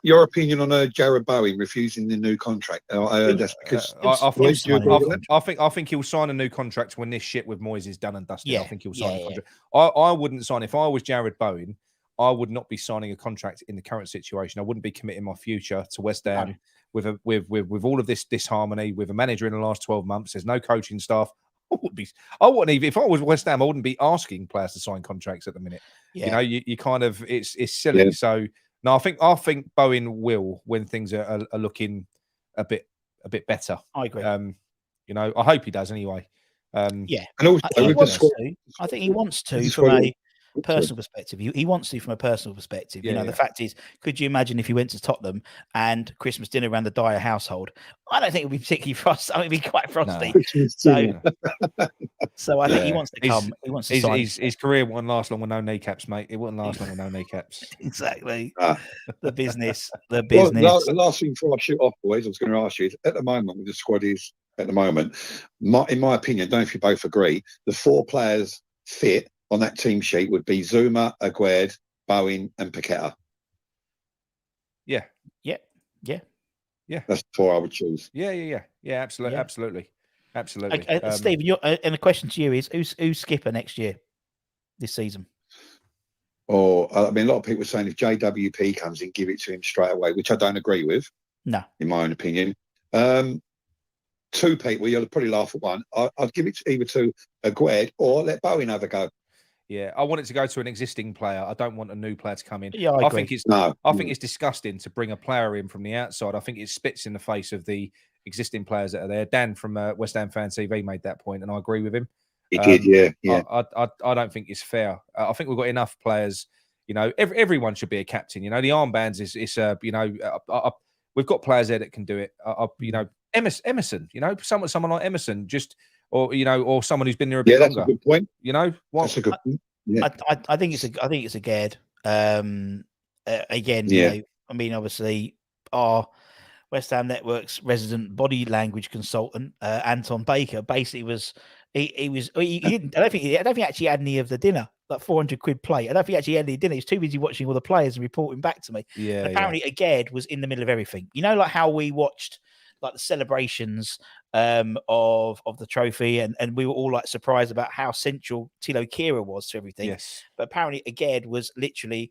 Speaker 4: your opinion on Jared Bowen refusing the new contract? I heard that's because
Speaker 2: I think he'll sign a new contract when this shit with Moyes is done and dusted. I think he'll sign a contract. I wouldn't sign if I was Jared Bowen. I would not be signing a contract in the current situation. I wouldn't be committing my future to West Ham with all of this disharmony, with a manager in the last 12 months. There's no coaching staff. I wouldn't even, if I was West Ham, I wouldn't be asking players to sign contracts at the minute. Yeah. You kind of, it's silly. Yeah. So no, I think Bowen will, when things are looking a bit better.
Speaker 1: I agree.
Speaker 2: I hope he does anyway.
Speaker 1: Yeah,
Speaker 4: and also,
Speaker 1: I think he wants to from a personal perspective. He wants to from a personal perspective. The fact is, could you imagine if he went to Tottenham and Christmas dinner around the Dyer household? I don't think it would be particularly frosty. It'd be quite frosty. No. So I think he wants to come. He wants to sign.
Speaker 2: His career wouldn't last long with no kneecaps, mate. It wouldn't last long with no kneecaps.
Speaker 1: Exactly. The business.
Speaker 4: Well, the last thing before I shoot off, boys, I was going to ask you is, at the moment, with the squad is at the moment, in my opinion, don't know if you both agree, the 4 players fit on that team sheet would be Zuma, Aguerd, Bowen, and Paqueta. Yeah. That's the 4 I would choose.
Speaker 2: Yeah. Absolutely.
Speaker 1: Okay, Stephen, and the question to you is, who's skipper next year, this season?
Speaker 4: Or a lot of people are saying if JWP comes in, give it to him straight away, which I don't agree with.
Speaker 1: No,
Speaker 4: in my own opinion. 2 people, you'll probably laugh at one. I'd give it either to Aguerd or let Bowen have a go.
Speaker 2: Yeah, I want it to go to an existing player. I don't want a new player to come in.
Speaker 1: Yeah, I think
Speaker 2: it's disgusting to bring a player in from the outside. I think it spits in the face of the existing players that are there. Dan from West Ham Fan TV made that point, and I agree with him.
Speaker 4: He did, yeah.
Speaker 2: I don't think it's fair. I think we've got enough players. Everyone should be a captain. The armbands is we've got players there that can do it. Emerson. Someone like Emerson, or someone who's been there a bit longer.
Speaker 4: That's a good point.
Speaker 2: That's
Speaker 4: a good point. Yeah.
Speaker 1: I think it's a Gerd. Again, obviously our West Ham Network's resident body language consultant, Anton Baker, basically was he didn't. I don't think he actually had any of the dinner, like 400 quid plate. I don't think he actually had any dinner. He was too busy watching all the players and reporting back to me.
Speaker 2: Yeah.
Speaker 1: And apparently, Aged was in the middle of everything. Like how we watched like the celebrations of the trophy, and we were all like surprised about how central Tilo Kehrer was to everything.
Speaker 2: Yes.
Speaker 1: But apparently, Aged was literally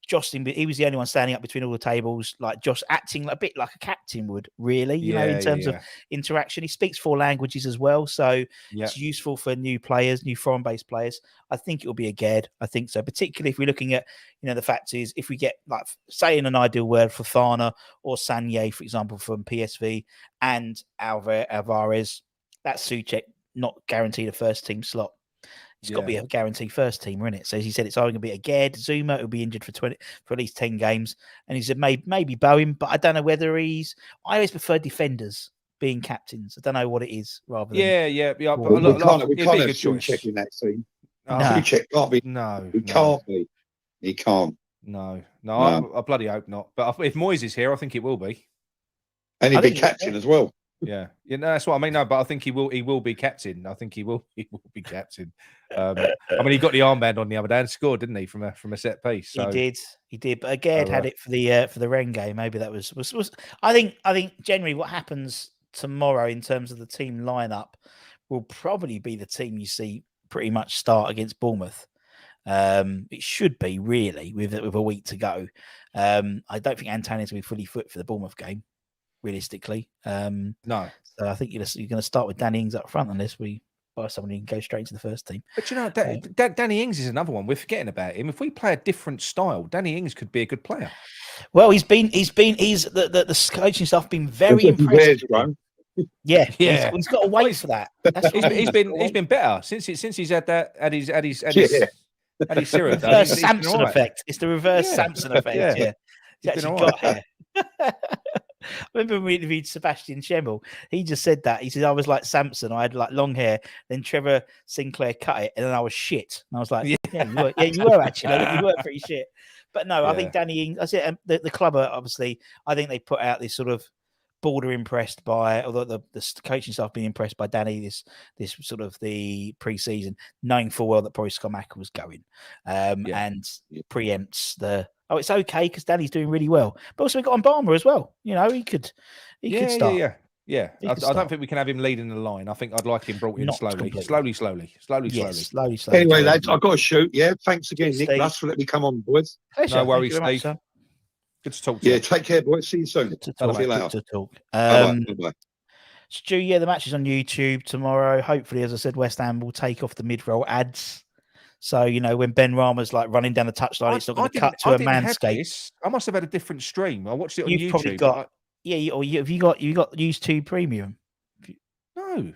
Speaker 1: jostling. He was the only one standing up between all the tables, like just acting a bit like a captain would, really, in terms of interaction. He speaks 4 languages as well, so it's useful for new players, new foreign-based players. I think it will be a Ged. I think so, particularly if we're looking at, the fact is, if we get, like, say in an ideal world, for Fana or Sanye, for example, from PSV, and Alvarez, that's Souček, not guaranteed a first-team slot. It's got to be a guaranteed first teamer, isn't it? So as he said, it's either going to be a Gerd, Zuma, who'll be injured for at least 10 games. And he said maybe Bowen, but I don't know whether I always prefer defenders being captains. I don't know what it is rather than.
Speaker 2: Yeah.
Speaker 4: We can't have Souček in that team. Souček can't be.
Speaker 2: No.
Speaker 4: He can't be. He can't.
Speaker 2: No. I bloody hope not. But if Moyes is here, I think it will be.
Speaker 4: And he'll be captain as well.
Speaker 2: Yeah, that's what I mean. No, but I think he will be captain. I think he will be captain. He got the armband on the other day and scored, didn't he, from a set piece? So.
Speaker 1: He did. But again, had it for the Rennes game. Maybe that was. I think generally what happens tomorrow in terms of the team lineup will probably be the team you see pretty much start against Bournemouth. It should be really with a week to go. I don't think Antonio's going to be fully fit for the Bournemouth game. Realistically,
Speaker 2: no.
Speaker 1: So I think you're going to start with Danny Ings up front unless we buy someone who can go straight into the first team.
Speaker 2: But Danny Ings is another one. We're forgetting about him. If we play a different style, Danny Ings could be a good player.
Speaker 1: Well, he's the coaching staff been very impressed. Yeah. He's got to wait for that. That's
Speaker 2: he's been better since he's had his serum.
Speaker 1: Reverse Samson effect. It's the reverse Samson effect. Yeah. He's actually got hair. I remember when we interviewed Sebastian Schemmel. He just said that. He said, I was like Samson. I had like long hair. Then Trevor Sinclair cut it, and then I was shit. And I was like, you were actually. You were pretty shit. But no, I think Danny Ings, I said, the club are obviously, I think they put out this sort of border impressed by, although the coaching staff being impressed by Danny this sort of the pre-season, knowing full well that probably Scamacca was going, and preempts it's okay because Danny's doing really well. But also we got on Barmer as well. You know, he could start.
Speaker 2: Yeah. I don't think we can have him leading the line. I think I'd like him brought in slowly.
Speaker 4: Anyway, lads, I've got to shoot. Yeah, thanks again, Nick Russ, for letting me come on, boys.
Speaker 2: Pleasure. No worries, Steve. Good to talk to you.
Speaker 4: Yeah, take care, boys. See you soon.
Speaker 1: Good to talk.
Speaker 4: See you later.
Speaker 1: Good to talk.
Speaker 4: Bye-bye.
Speaker 1: Stu, the match is on YouTube tomorrow. Hopefully, as I said, West Ham will take off the mid-roll ads. So, you know, when Ben Rama's like running down the touchline, it's not going to cut to a manscape.
Speaker 2: I must have had a different stream. I watched it on YouTube.
Speaker 1: You've probably got, have you got YouTube Premium?
Speaker 2: No.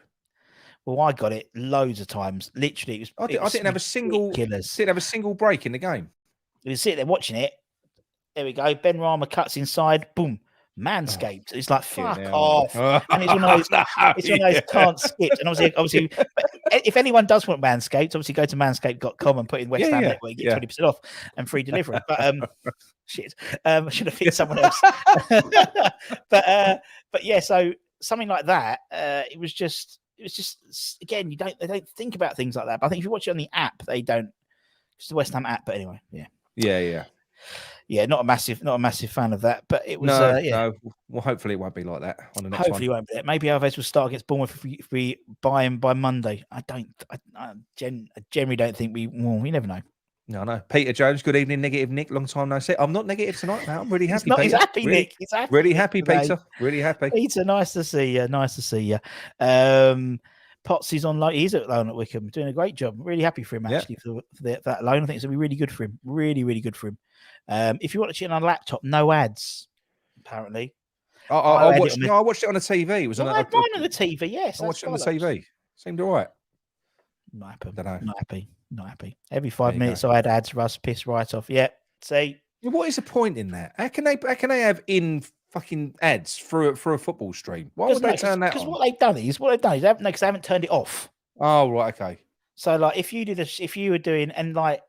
Speaker 1: Well, I got it loads of times. Literally,
Speaker 2: I didn't have a single
Speaker 1: killers.
Speaker 2: Didn't have a single break in the game.
Speaker 1: You sit there watching it. There we go. Ben Rama cuts inside. Boom. Manscaped. It's like fuck off. And it's one of those can't skip. And obviously, if anyone does want Manscaped, obviously go to manscaped.com and put in West Ham Network, you get 20% off and free delivery. But shit. I should have picked someone else. but yeah, so something like that, it was just again, they don't think about things like that. But I think if you watch it on the app, they don't. It's the West Ham app, but anyway, yeah, not a massive fan of that, but it was.
Speaker 2: No. Well, hopefully it won't be like that on the next one.
Speaker 1: Hopefully it won't be that. Maybe Alvarez will start against Bournemouth if we buy him by Monday. I generally don't think we. Well, we never know.
Speaker 2: No. Peter Jones, good evening, negative Nick. Long time no see. I'm not negative tonight, mate. I'm really happy.
Speaker 1: He's happy, really, Nick. He's happy.
Speaker 2: Really happy, Peter. Really happy.
Speaker 1: Peter, nice to see you. Nice to see you. Potts is on loan. He's at loan at Wickham, doing a great job. Really happy for him actually for that loan. I think it's gonna be really good for him. Really, really good for him. If you watch it on a laptop, no ads. Apparently,
Speaker 2: I watched it on the TV. It was on
Speaker 1: mine on the TV. Yes,
Speaker 2: I watched it on the TV. Seemed all right.
Speaker 1: Not happy. Every 5 minutes I had ads. Russ piss right off. Yeah. See,
Speaker 2: what is the point in that? How can they have in fucking ads for a football stream? Why would they turn that on?
Speaker 1: Because what they've done is they haven't turned it off.
Speaker 2: Oh right, okay.
Speaker 1: So like if you were doing and like.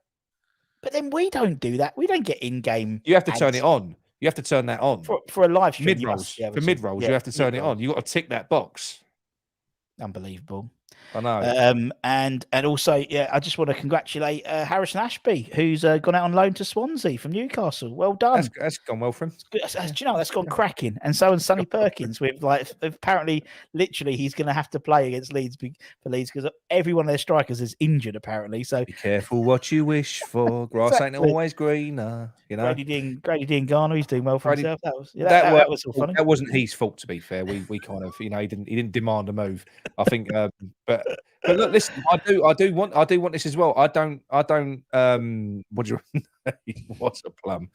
Speaker 1: But then we don't do that. We don't get in-game.
Speaker 2: You have to turn it on. You have to turn that on
Speaker 1: for a live stream.
Speaker 2: Mid-rolls. For mid-rolls, you have to turn it on. You got to tick that box.
Speaker 1: Unbelievable.
Speaker 2: I know.
Speaker 1: And also, I just want to congratulate Harrison Ashby, who's gone out on loan to Swansea from Newcastle. Well done.
Speaker 2: That's gone well for him.
Speaker 1: Do you know that's gone cracking? And so and Sonny Perkins with apparently, literally, he's going to have to play against Leeds for Leeds because every one of their strikers is injured apparently. So
Speaker 2: be careful what you wish for. Grass ain't always greener. You know.
Speaker 1: Grady Dean Garner, he's doing well for himself. That was all funny.
Speaker 2: That wasn't his fault, to be fair. We kind of he didn't demand a move. I think, but look, listen, I do want this as well. I don't what's a plum?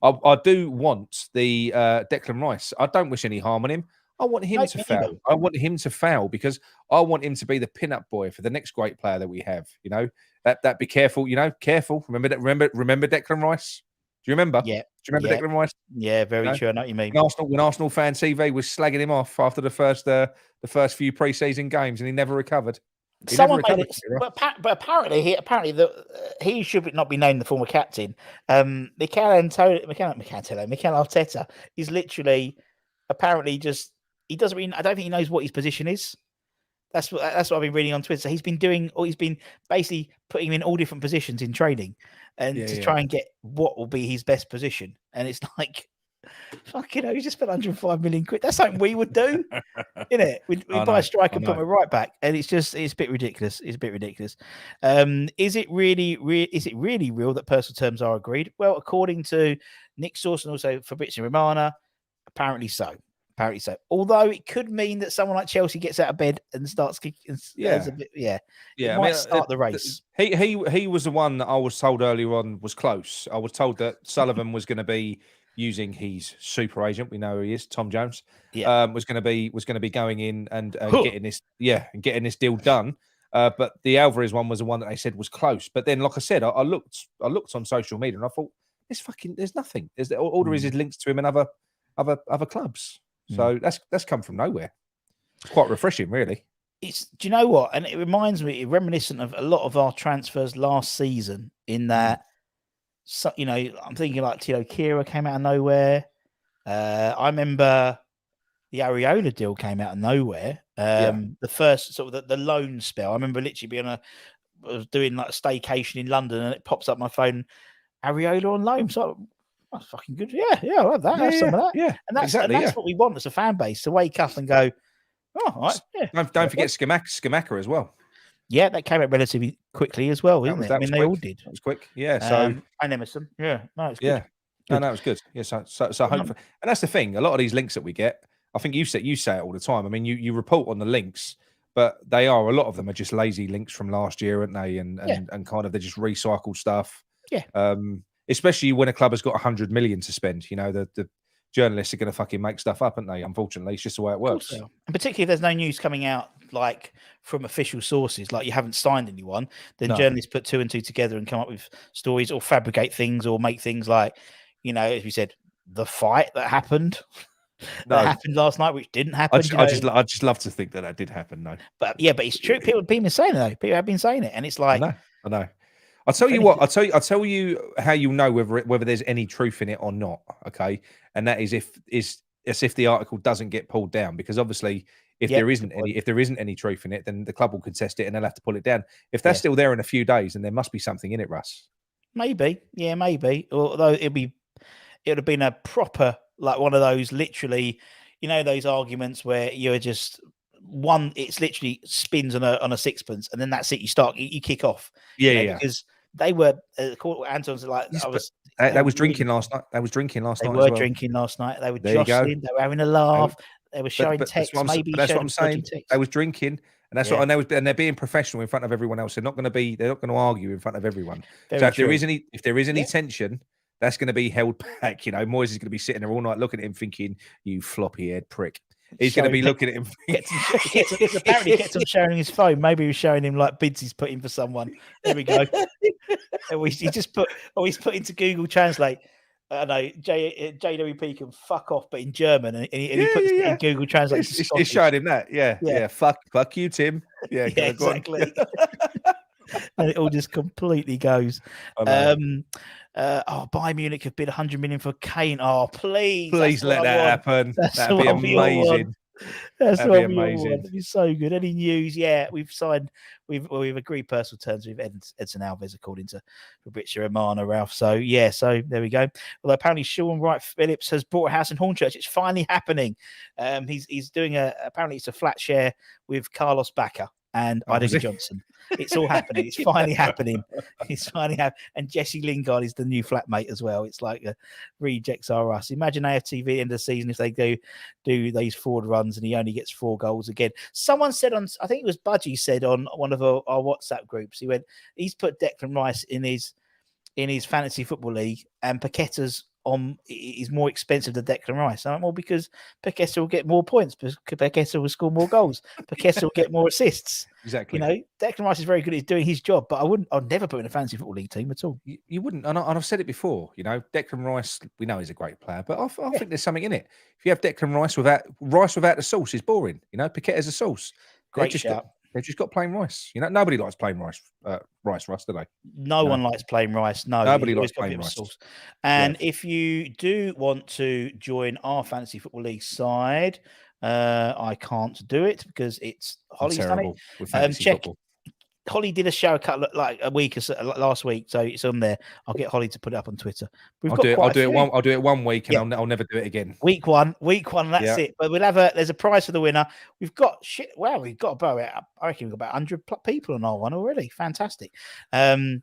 Speaker 2: I do want the Declan Rice. I don't wish any harm on him. I want him to foul. I want him to foul because I want him to be the pin-up boy for the next great player that we have. You know, that be careful, careful. Remember Declan Rice? Do you remember?
Speaker 1: Yeah.
Speaker 2: Do you remember Declan Rice?
Speaker 1: Yeah, very true. I know what you mean.
Speaker 2: When Arsenal fan TV was slagging him off after the first few pre-season games, and he never recovered.
Speaker 1: Someone made it, but apparently he should not be named the former captain. Mikel Arteta is literally apparently just he doesn't really. I don't think he knows what his position is. That's what I've been reading on Twitter. So he's been basically putting him in all different positions in training, and to try and get what will be his best position. And it's like, fuck, he just spent 105 million quid. That's something we would do, isn't it? We buy a striker and put him right back, and it's a bit ridiculous. It's a bit ridiculous. Is it really real that personal terms are agreed? Well, according to Nick Source and also Fabrizio Romana, apparently so. Apparently so. Although it could mean that someone like Chelsea gets out of bed and starts kicking.
Speaker 2: Yeah.
Speaker 1: It might start the race.
Speaker 2: He was the one that I was told earlier on was close. I was told that Sullivan was going to be using his super agent. We know who he is, Tom Jones.
Speaker 1: Yeah.
Speaker 2: Was going to be going in and getting this deal done. But the Alvarez one was the one that they said was close. But then, like I said, I looked on social media and I thought there's nothing. All there is links to him and other clubs. So that's come from nowhere. It's quite refreshing, really.
Speaker 1: Do you know what? And it reminds me, reminiscent of a lot of our transfers last season. In that, I'm thinking like Tilo Kira came out of nowhere. I remember the Areola deal came out of nowhere. The first sort of the loan spell. I remember literally I was doing like a staycation in London, and it pops up my phone, Areola on loan. So that's fucking good. Yeah, I'll have that. Have some of that.
Speaker 2: Yeah,
Speaker 1: and that's what we want as a fan base, to wake up and go, oh, all right. Yeah.
Speaker 2: Don't forget Scamacca as well.
Speaker 1: Yeah, that came out relatively quickly as well, isn't it? I mean, they all did.
Speaker 2: That was quick. Yeah. So
Speaker 1: and Emerson. Yeah. No, it's good.
Speaker 2: Yeah. No, it was good. Yeah. So hopefully, and that's the thing. A lot of these links that we get, I think you say it all the time. I mean, you report on the links, but a lot of them are just lazy links from last year, aren't they? And kind of, they're just recycled stuff.
Speaker 1: Yeah.
Speaker 2: Especially when a club has got 100 million to spend, the journalists are going to fucking make stuff up, aren't they? Unfortunately, it's just the way it works.
Speaker 1: And particularly if there's no news coming out like from official sources, like you haven't signed anyone, then journalists put two and two together and come up with stories or fabricate things or make things like, as we said, the fight that happened. That happened last night, which didn't happen.
Speaker 2: I just love to think that did happen. No,
Speaker 1: but it's true. People have been saying it though. People have been saying it, and it's like
Speaker 2: I know. I'll tell you what. I'll tell you how you know whether there's any truth in it or not. Okay, and that is if the article doesn't get pulled down, because obviously if there isn't any truth in it, then the club will contest it and they'll have to pull it down. If that's still there in a few days, then there must be something in it, Russ. Maybe.
Speaker 1: Although it would have been a proper, like one of those literally, those arguments where you're just it's literally spins on a sixpence, and then that's it. You kick off. Because they were Anton's like
Speaker 2: they was drinking last night. They were drinking last night.
Speaker 1: They were jostling. They were having a laugh. They were showing text.
Speaker 2: That's what I'm saying. They was drinking, and that's what. And they're being professional in front of everyone else. They're not going to argue in front of everyone. If there is any tension, that's going to be held back. Moyes is going to be sitting there all night looking at him, thinking, "You floppy-haired prick." He's going to be looking at him.
Speaker 1: Apparently, gets him sharing his phone. Maybe he was showing him like bids he's putting for someone. There we go. He's put into Google Translate. I know JWP can fuck off, but in German, and he puts it in Google Translate.
Speaker 2: He's showing him that. Yeah. Fuck you, Tim. Yeah,
Speaker 1: exactly. And it all just completely goes. Bayern Munich have bid 100 million for Kane. Oh, please
Speaker 2: let that happen. That'd be amazing.
Speaker 1: That'd be amazing. That'd be so good. Any news? Yeah, we've agreed personal terms with Edson Alvarez, according to Fabrizio Romano, Ralph. So there we go. Although apparently Sean Wright Phillips has bought a house in Hornchurch. It's finally happening. He's doing apparently it's a flat share with Carlos Bacca and Idega Johnson. It's all happening. It's finally happening. And Jesse Lingard is the new flatmate as well. It's like rejects are us. Imagine AFTV at the end of the season if they do these forward runs and he only gets 4 goals again. Someone said I think it was Budgie said on one of our WhatsApp groups, he's put Declan Rice in his fantasy football league, and Paqueta's is more expensive than Declan Rice. Because Paqueta will get more points, because Paqueta will score more goals. Paqueta will get more assists.
Speaker 2: Exactly.
Speaker 1: Declan Rice is very good at doing his job, but I'd never put in a fantasy football league team at all.
Speaker 2: You wouldn't, and I've said it before. Declan Rice, we know he's a great player, but I think there's something in it. If you have Declan Rice without the sauce, is boring. Paqueta's a sauce.
Speaker 1: Great shout.
Speaker 2: They've just got plain rice. Nobody likes plain rice, Russ, do they?
Speaker 1: No one likes plain rice. No,
Speaker 2: nobody likes plain rice.
Speaker 1: And if you do want to join our fantasy football league side, I can't do it because it's Holly's done it.
Speaker 2: With fantasy football.
Speaker 1: Holly did a show a week last week, so it's on there. I'll get Holly to put it up on Twitter.
Speaker 2: I'll do it one week, and I'll never do it again.
Speaker 1: Week one, that's it. But there's a prize for the winner. We've got about I reckon we've got about 100 people on our one already. Fantastic. Do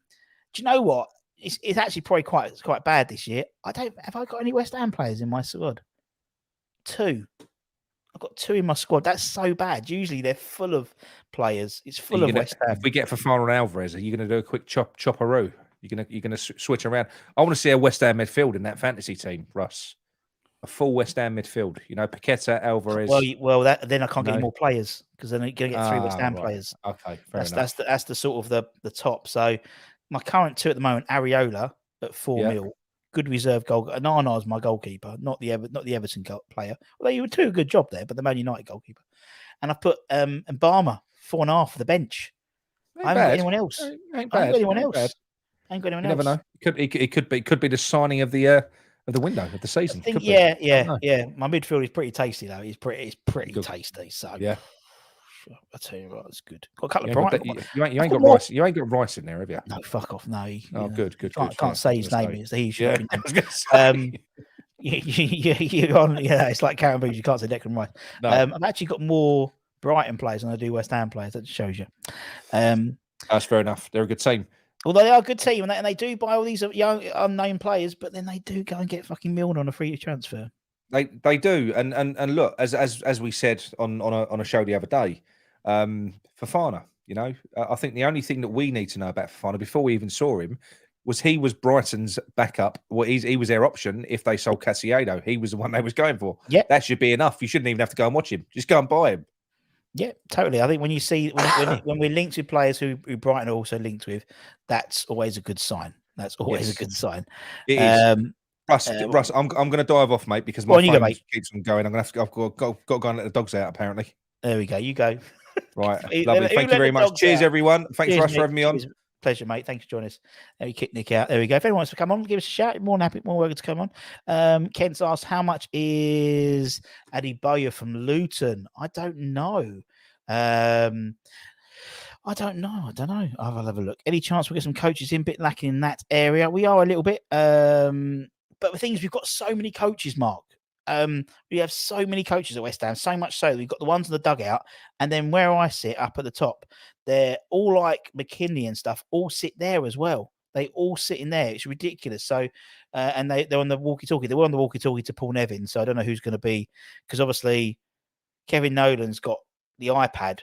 Speaker 1: you know what? It's actually probably quite bad this year. Have I got any West Ham players in my squad? 2. I've got 2 in my squad. That's so bad. Usually they're full of players. It's full of West Ham.
Speaker 2: If we get Fofana and Alvarez, are you going to do a quick chopperoo? You're gonna switch around. I want to see a West Ham midfield in that fantasy team, Russ. A full West Ham midfield. Paqueta, Alvarez.
Speaker 1: Then I can't get any more players because then you're going to get 3 West Ham players.
Speaker 2: Okay, fair enough.
Speaker 1: That's the sort of the top. So my current 2 at the moment, Areola at 4 mil. Good reserve goal. Nana's my goalkeeper, not the Everton player. Although you would do a good job there, but the Man United goalkeeper. And I've put Mbama 4.5 for the bench. I haven't got anyone else. I haven't got anyone else. You never know.
Speaker 2: It could be the signing of the window of the season.
Speaker 1: I think, yeah. My midfield is pretty tasty though. It's pretty tasty. So
Speaker 2: yeah.
Speaker 1: I tell you what, it's good. Got a couple of Brighton.
Speaker 2: You ain't got Rice. You ain't got Rice in there, have you?
Speaker 1: No, fuck off. No.
Speaker 2: Good.
Speaker 1: Can't say his name. It's he.
Speaker 2: Yeah.
Speaker 1: It's like Karen Booth. You can't say Declan Rice.
Speaker 2: No.
Speaker 1: I've actually got more Brighton players than I do West Ham players. That just shows you.
Speaker 2: That's fair enough. They're a good team.
Speaker 1: Although they are a good team, and they do buy all these young unknown players, but then they do go and get fucking Milner on a free transfer.
Speaker 2: They do, and look, as we said on a show the other day, Fofana. I think the only thing that we need to know about Fofana before we even saw him was he was Brighton's backup. Well, he was their option if they sold Caicedo. He was the one they was going for.
Speaker 1: Yeah,
Speaker 2: that should be enough. You shouldn't even have to go and watch him. Just go and buy him.
Speaker 1: Yeah, totally. I think when you see when we're linked with players who Brighton are also linked with, that's always a good sign. That's always a good sign.
Speaker 2: It is. Russ, I'm going to dive off, mate, because my phone keeps on going. I've got to go and let the dogs out. Apparently.
Speaker 1: There we go. You go.
Speaker 2: Right, lovely. Thank you very much. Cheers, everyone. Thanks, Russ, for having me on.
Speaker 1: Pleasure, mate. Thanks for joining us. There we kick Nick out. There we go. If anyone wants to come on, give us a shout. More than happy, more welcome to come on. Kent's asked, how much is Adebayo from Luton? I don't know. I don't know. I'll have a look. Any chance we get some coaches in? Bit lacking in that area. We are a little bit. But the thing is, we've got so many coaches, Mark. We have so many coaches at West Ham, so much so that we've got the ones in the dugout, and then where I sit up at the top, they're all like McKinley and stuff, all sit there as well. They all sit in there. It's ridiculous. So, and they're on the walkie-talkie. They were on the walkie-talkie to Paul Nevin, so I don't know who's going to be, because obviously Kevin Nolan's got the iPad.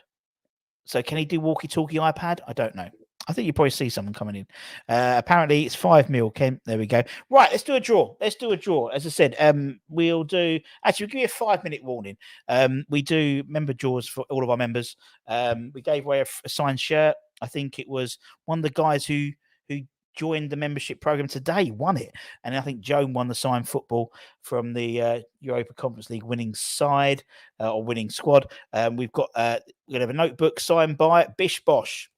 Speaker 1: So can he do walkie-talkie iPad? I don't know. I think you probably see someone coming in. Apparently, it's 5 mil, Kent. There we go. Right, let's do a draw. As I said, we'll do... Actually, we'll give you a 5-minute warning. We do member draws for all of our members. We gave away a signed shirt. I think it was one of the guys who joined the membership program today won it. And I think Joan won the signed football from the Europa Conference League winning side or winning squad. We're going to have a notebook signed by Bish Bosh.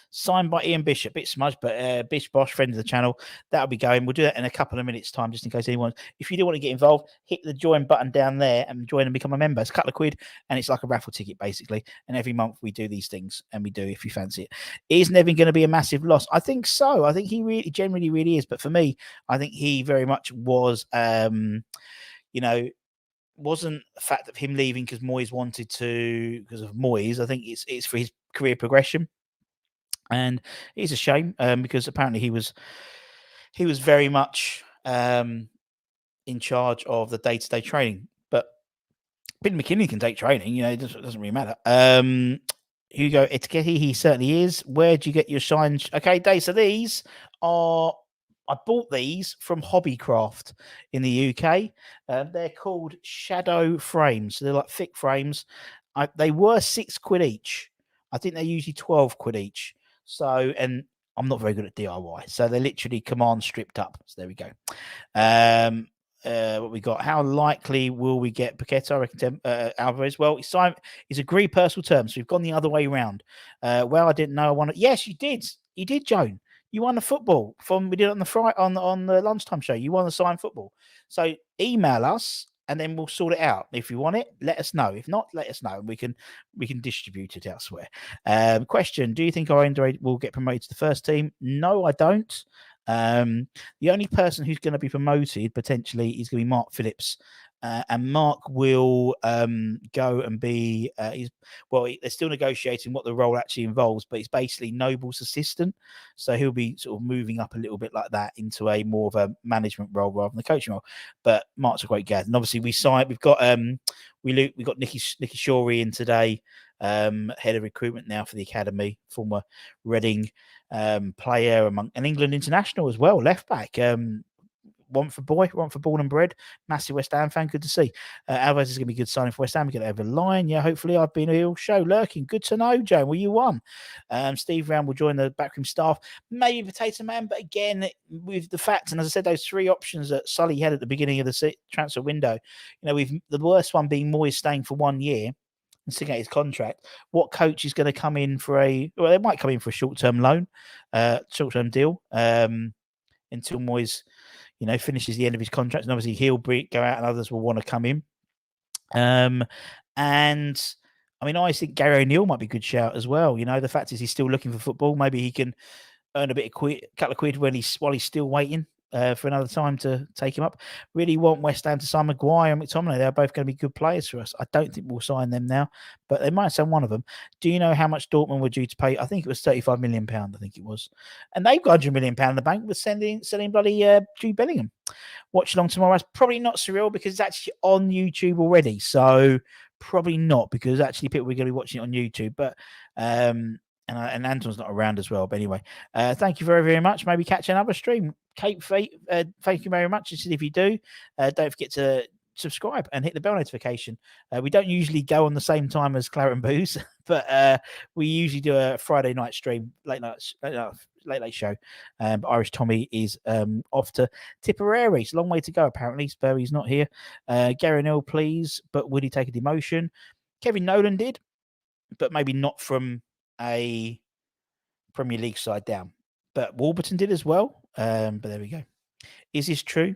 Speaker 1: Signed by Ian Bishop, bit smudged, but Bish Bosh, friend of the channel, that'll be going. We'll do that in a couple of minutes' time, just in case anyone. If you do want to get involved, hit the join button down there and join and become a member. It's a couple of quid, and it's like a raffle ticket basically. And every month we do these things, and we do if you fancy it. Is Nevin going to be a massive loss? I think so. I think he really, generally, really is. But for me, I think he very much was. Wasn't the fact of him leaving because Moyes wanted to, because of Moyes. I think it's for his career progression. And it's a shame because apparently he was very much in charge of the day-to-day training. But Ben McKinley can take training, it doesn't really matter. Hugo Etiketi, he certainly is. Where do you get your shines? Okay, Dave, so these are... I bought these from Hobbycraft in the UK. They're called Shadow Frames. So they're like thick frames. They were £6 each. I think they're usually 12 quid each. So, and I'm not very good at DIY. So they're literally command stripped up. So there we go. What we got? How likely will we get Paqueta? I reckon Alvarez. Well, it's agreed personal terms. So we've gone the other way around. I didn't know I wanted. Yes, you did. You did, Joan. You won the football we did it on the Friday on the lunchtime show. You won the signed football. So email us and then we'll sort it out. If you want it, let us know. If not, let us know. We can distribute it elsewhere. Question: do you think our Ender will get promoted to the first team? No, I don't. The only person who's going to be promoted potentially is going to be Mark Phillips. And Mark will go and be, they're still negotiating what the role actually involves, but it's basically Noble's assistant. So he'll be sort of moving up a little bit like that into a more of a management role rather than the coaching role. But Mark's a great guy. And obviously we've got Nicky Shorey in today, head of recruitment now for the academy, former Reading player, an England international as well, left back. One for born and bred, massive West Ham fan. Good to see. Alvarez is going to be a good signing for West Ham. We get over the line. Yeah, hopefully I've been a real show lurking. Good to know, Joe. Well, you won. Steve Round will join the backroom staff. Maybe Potato Man, but again, with the fact, and as I said, those three options that Sully had at the beginning of the transfer window, with the worst one being Moyes staying for 1 year and sticking out his contract. What coach is going to come in for they might come in for a short-term loan, short-term deal, until Moyes finishes the end of his contract, and obviously he'll go out and others will want to come in. And I mean, I think Gary O'Neill might be a good shout as well. The fact is he's still looking for football. Maybe he can earn a couple of quid while he's still waiting for another time to take him up. Really want West Ham to sign Maguire and McTominay. They're both going to be good players for us. I don't think we'll sign them now, but they might sign one of them. Do you know how much Dortmund were due to pay? I think it was £35 million. I think it was, and they've got £100 million in the bank with selling bloody Jude Bellingham. Watch along tomorrow. It's probably not surreal because it's actually on YouTube already. So probably not, because actually people are going to be watching it on YouTube. But and Anton's not around as well. But anyway, thank you very, very much. Maybe catch another stream. Kate, thank you very much. And if you do, don't forget to subscribe and hit the bell notification. We don't usually go on the same time as Claret and Booze, but we usually do a Friday night stream, late show. But Irish Tommy is off to Tipperary. It's a long way to go, apparently. Spurry's not here. Gary O'Neill, please, but would he take a demotion? Kevin Nolan did, but maybe not from a Premier League side down. But Warburton did as well. But there we go. Is this true?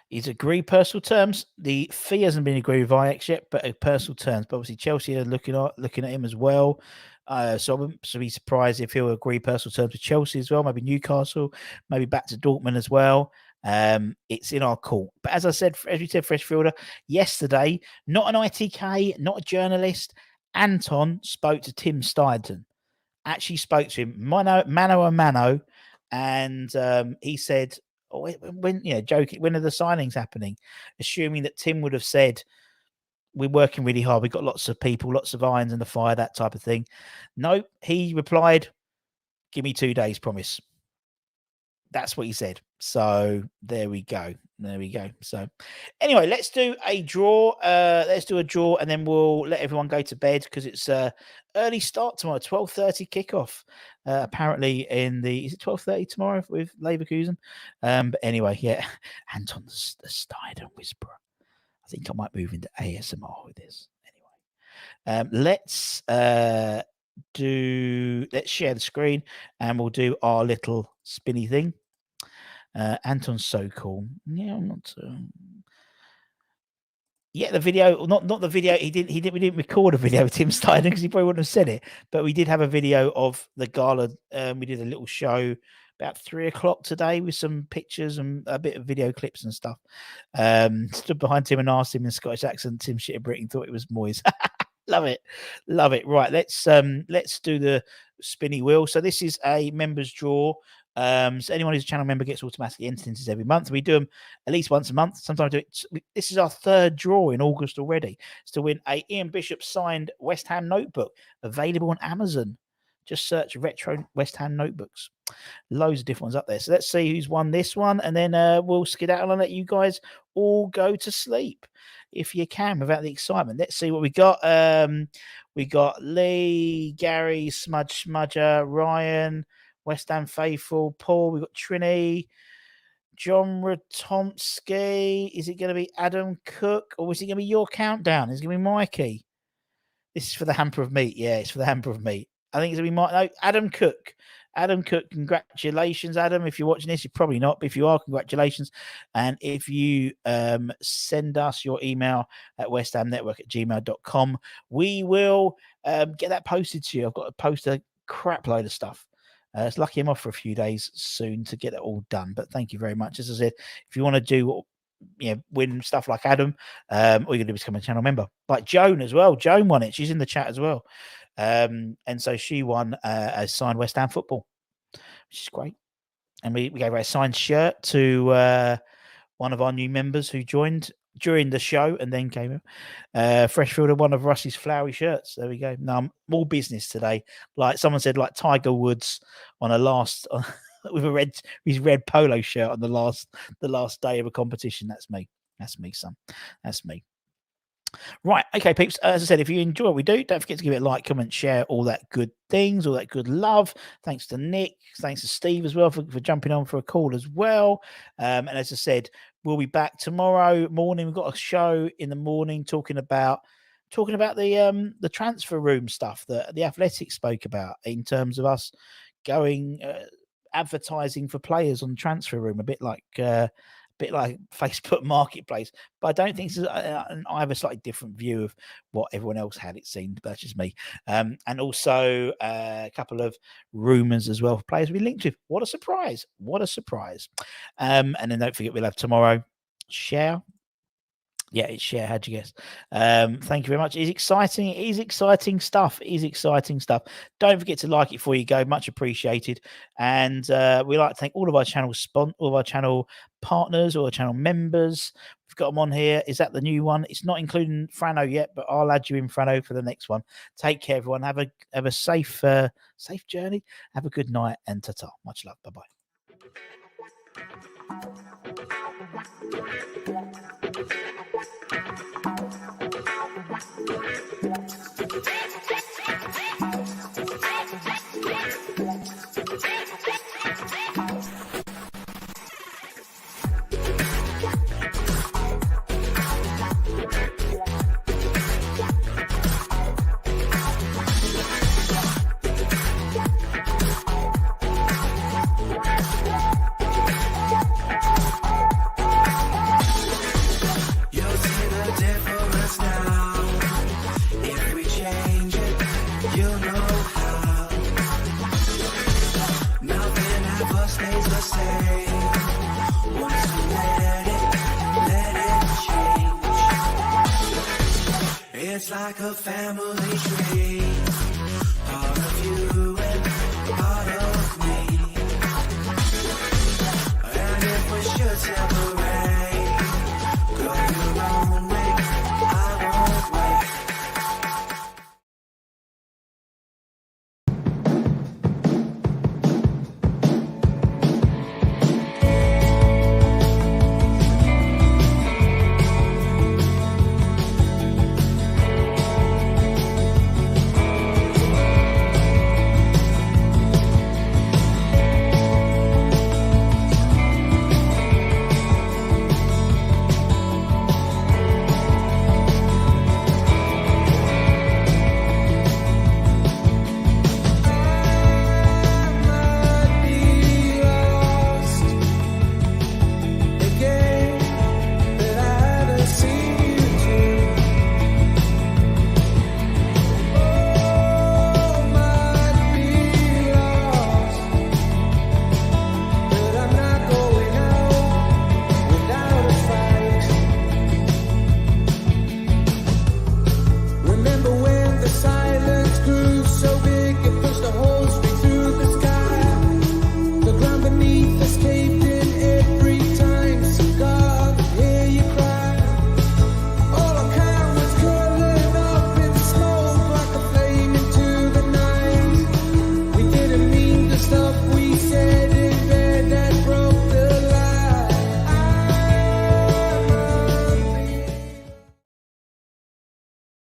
Speaker 1: He's agreed personal terms. The fee hasn't been agreed with Ajax yet, but personal terms. But obviously Chelsea are looking at him as well. So I wouldn't be surprised if he'll agree personal terms with Chelsea as well, maybe Newcastle, maybe back to Dortmund as well. It's in our court. But as we said, Freshfielder, yesterday, not an ITK, not a journalist, Anton spoke to Tim Steidton. Actually spoke to him, mano a mano, and he said, joking, when are the signings happening? Assuming that Tim would have said, we're working really hard. We've got lots of people, lots of irons in the fire, that type of thing. No, he replied, give me 2 days, promise. That's what he said. So there we go. So anyway, let's do a draw. And then we'll let everyone go to bed because it's early start tomorrow, 12:30 kickoff. Apparently is it 12:30 tomorrow with Leverkusen? But anyway, yeah, Anton the Steidern Whisperer. I think I might move into ASMR with this. Anyway, let's share the screen and we'll do our little spinny thing. Anton's so cool. Yeah, I'm not. Yeah, the video, not the video. We didn't record a video with Tim Steidern because he probably wouldn't have said it. But we did have a video of the gala. We did a little show about 3:00 today with some pictures and a bit of video clips and stuff. Stood behind Tim and asked him in Scottish accent. Tim shit a Brit and thought it was Moyes. Love it. Right, let's do the spinny wheel. So this is a members draw. So anyone who's a channel member gets automatically entered into this every month. We do them at least once a month. Sometimes this is our third draw in August already. It's to win a Ian Bishop signed West Ham notebook available on Amazon. Just search retro West Ham notebooks. Loads of different ones up there. So let's see who's won this one, and then we'll skedaddle and let you guys all go to sleep if you can without the excitement. Let's see what we got. We got Lee, Gary, Smudger, Ryan, West Ham faithful, Paul. We got Trini, John Ratomsky. Is it going to be Adam Cook, or is it going to be your countdown? Is it going to be Mikey? This is for the hamper of meat. Yeah, it's for the hamper of meat. I think it's going to be Adam Cook. Adam Cook, congratulations, Adam. If you're watching this, you're probably not, but if you are, congratulations. And if you send us your email at westhamnetwork@gmail.com, we will get that posted to you. I've got to post a crap load of stuff. It's lucky I'm off for a few days soon to get it all done. But thank you very much. As I said, if you want to do win stuff like Adam, all you can do is become a channel member. Like Joan as well. Joan won it. She's in the chat as well. And so she won a signed West Ham football, which is great. And we gave her a signed shirt to one of our new members who joined during the show and then came in. Freshfield of one of Russ's flowery shirts. There we go. Now, more business today. Like someone said, like Tiger Woods on a last with his red polo shirt on the last day of a competition. That's me. That's me, son. That's me. Right, okay, peeps. As I said, if you enjoy what we do, don't forget to give it a like, comment, share, all that good things, all that good love. Thanks to Nick, thanks to Steve as well for jumping on for a call as well. And as I said, we'll be back tomorrow morning. We've got a show in the morning talking about the transfer room stuff that the Athletics spoke about in terms of us going advertising for players on transfer room, a bit like Facebook Marketplace, but I don't think I have a slightly different view of what everyone else had. It seemed, but that's just me. And also a couple of rumours as well for players we linked with. What a surprise! What a surprise! And then don't forget we'll have tomorrow. Share. Yeah, it's share. How'd you guess? Thank you very much. It's exciting. It is exciting stuff. It is exciting stuff. Don't forget to like it before you go. Much appreciated. And we like to thank all of our channel partners, or channel members. We've got them on here. Is that the new one? It's not including Frano yet, but I'll add you in, Frano, for the next one. Take care, everyone. Have a safe journey. Have a good night, and ta-ta. Much love. Bye-bye.
Speaker 3: It's like a family tree, part of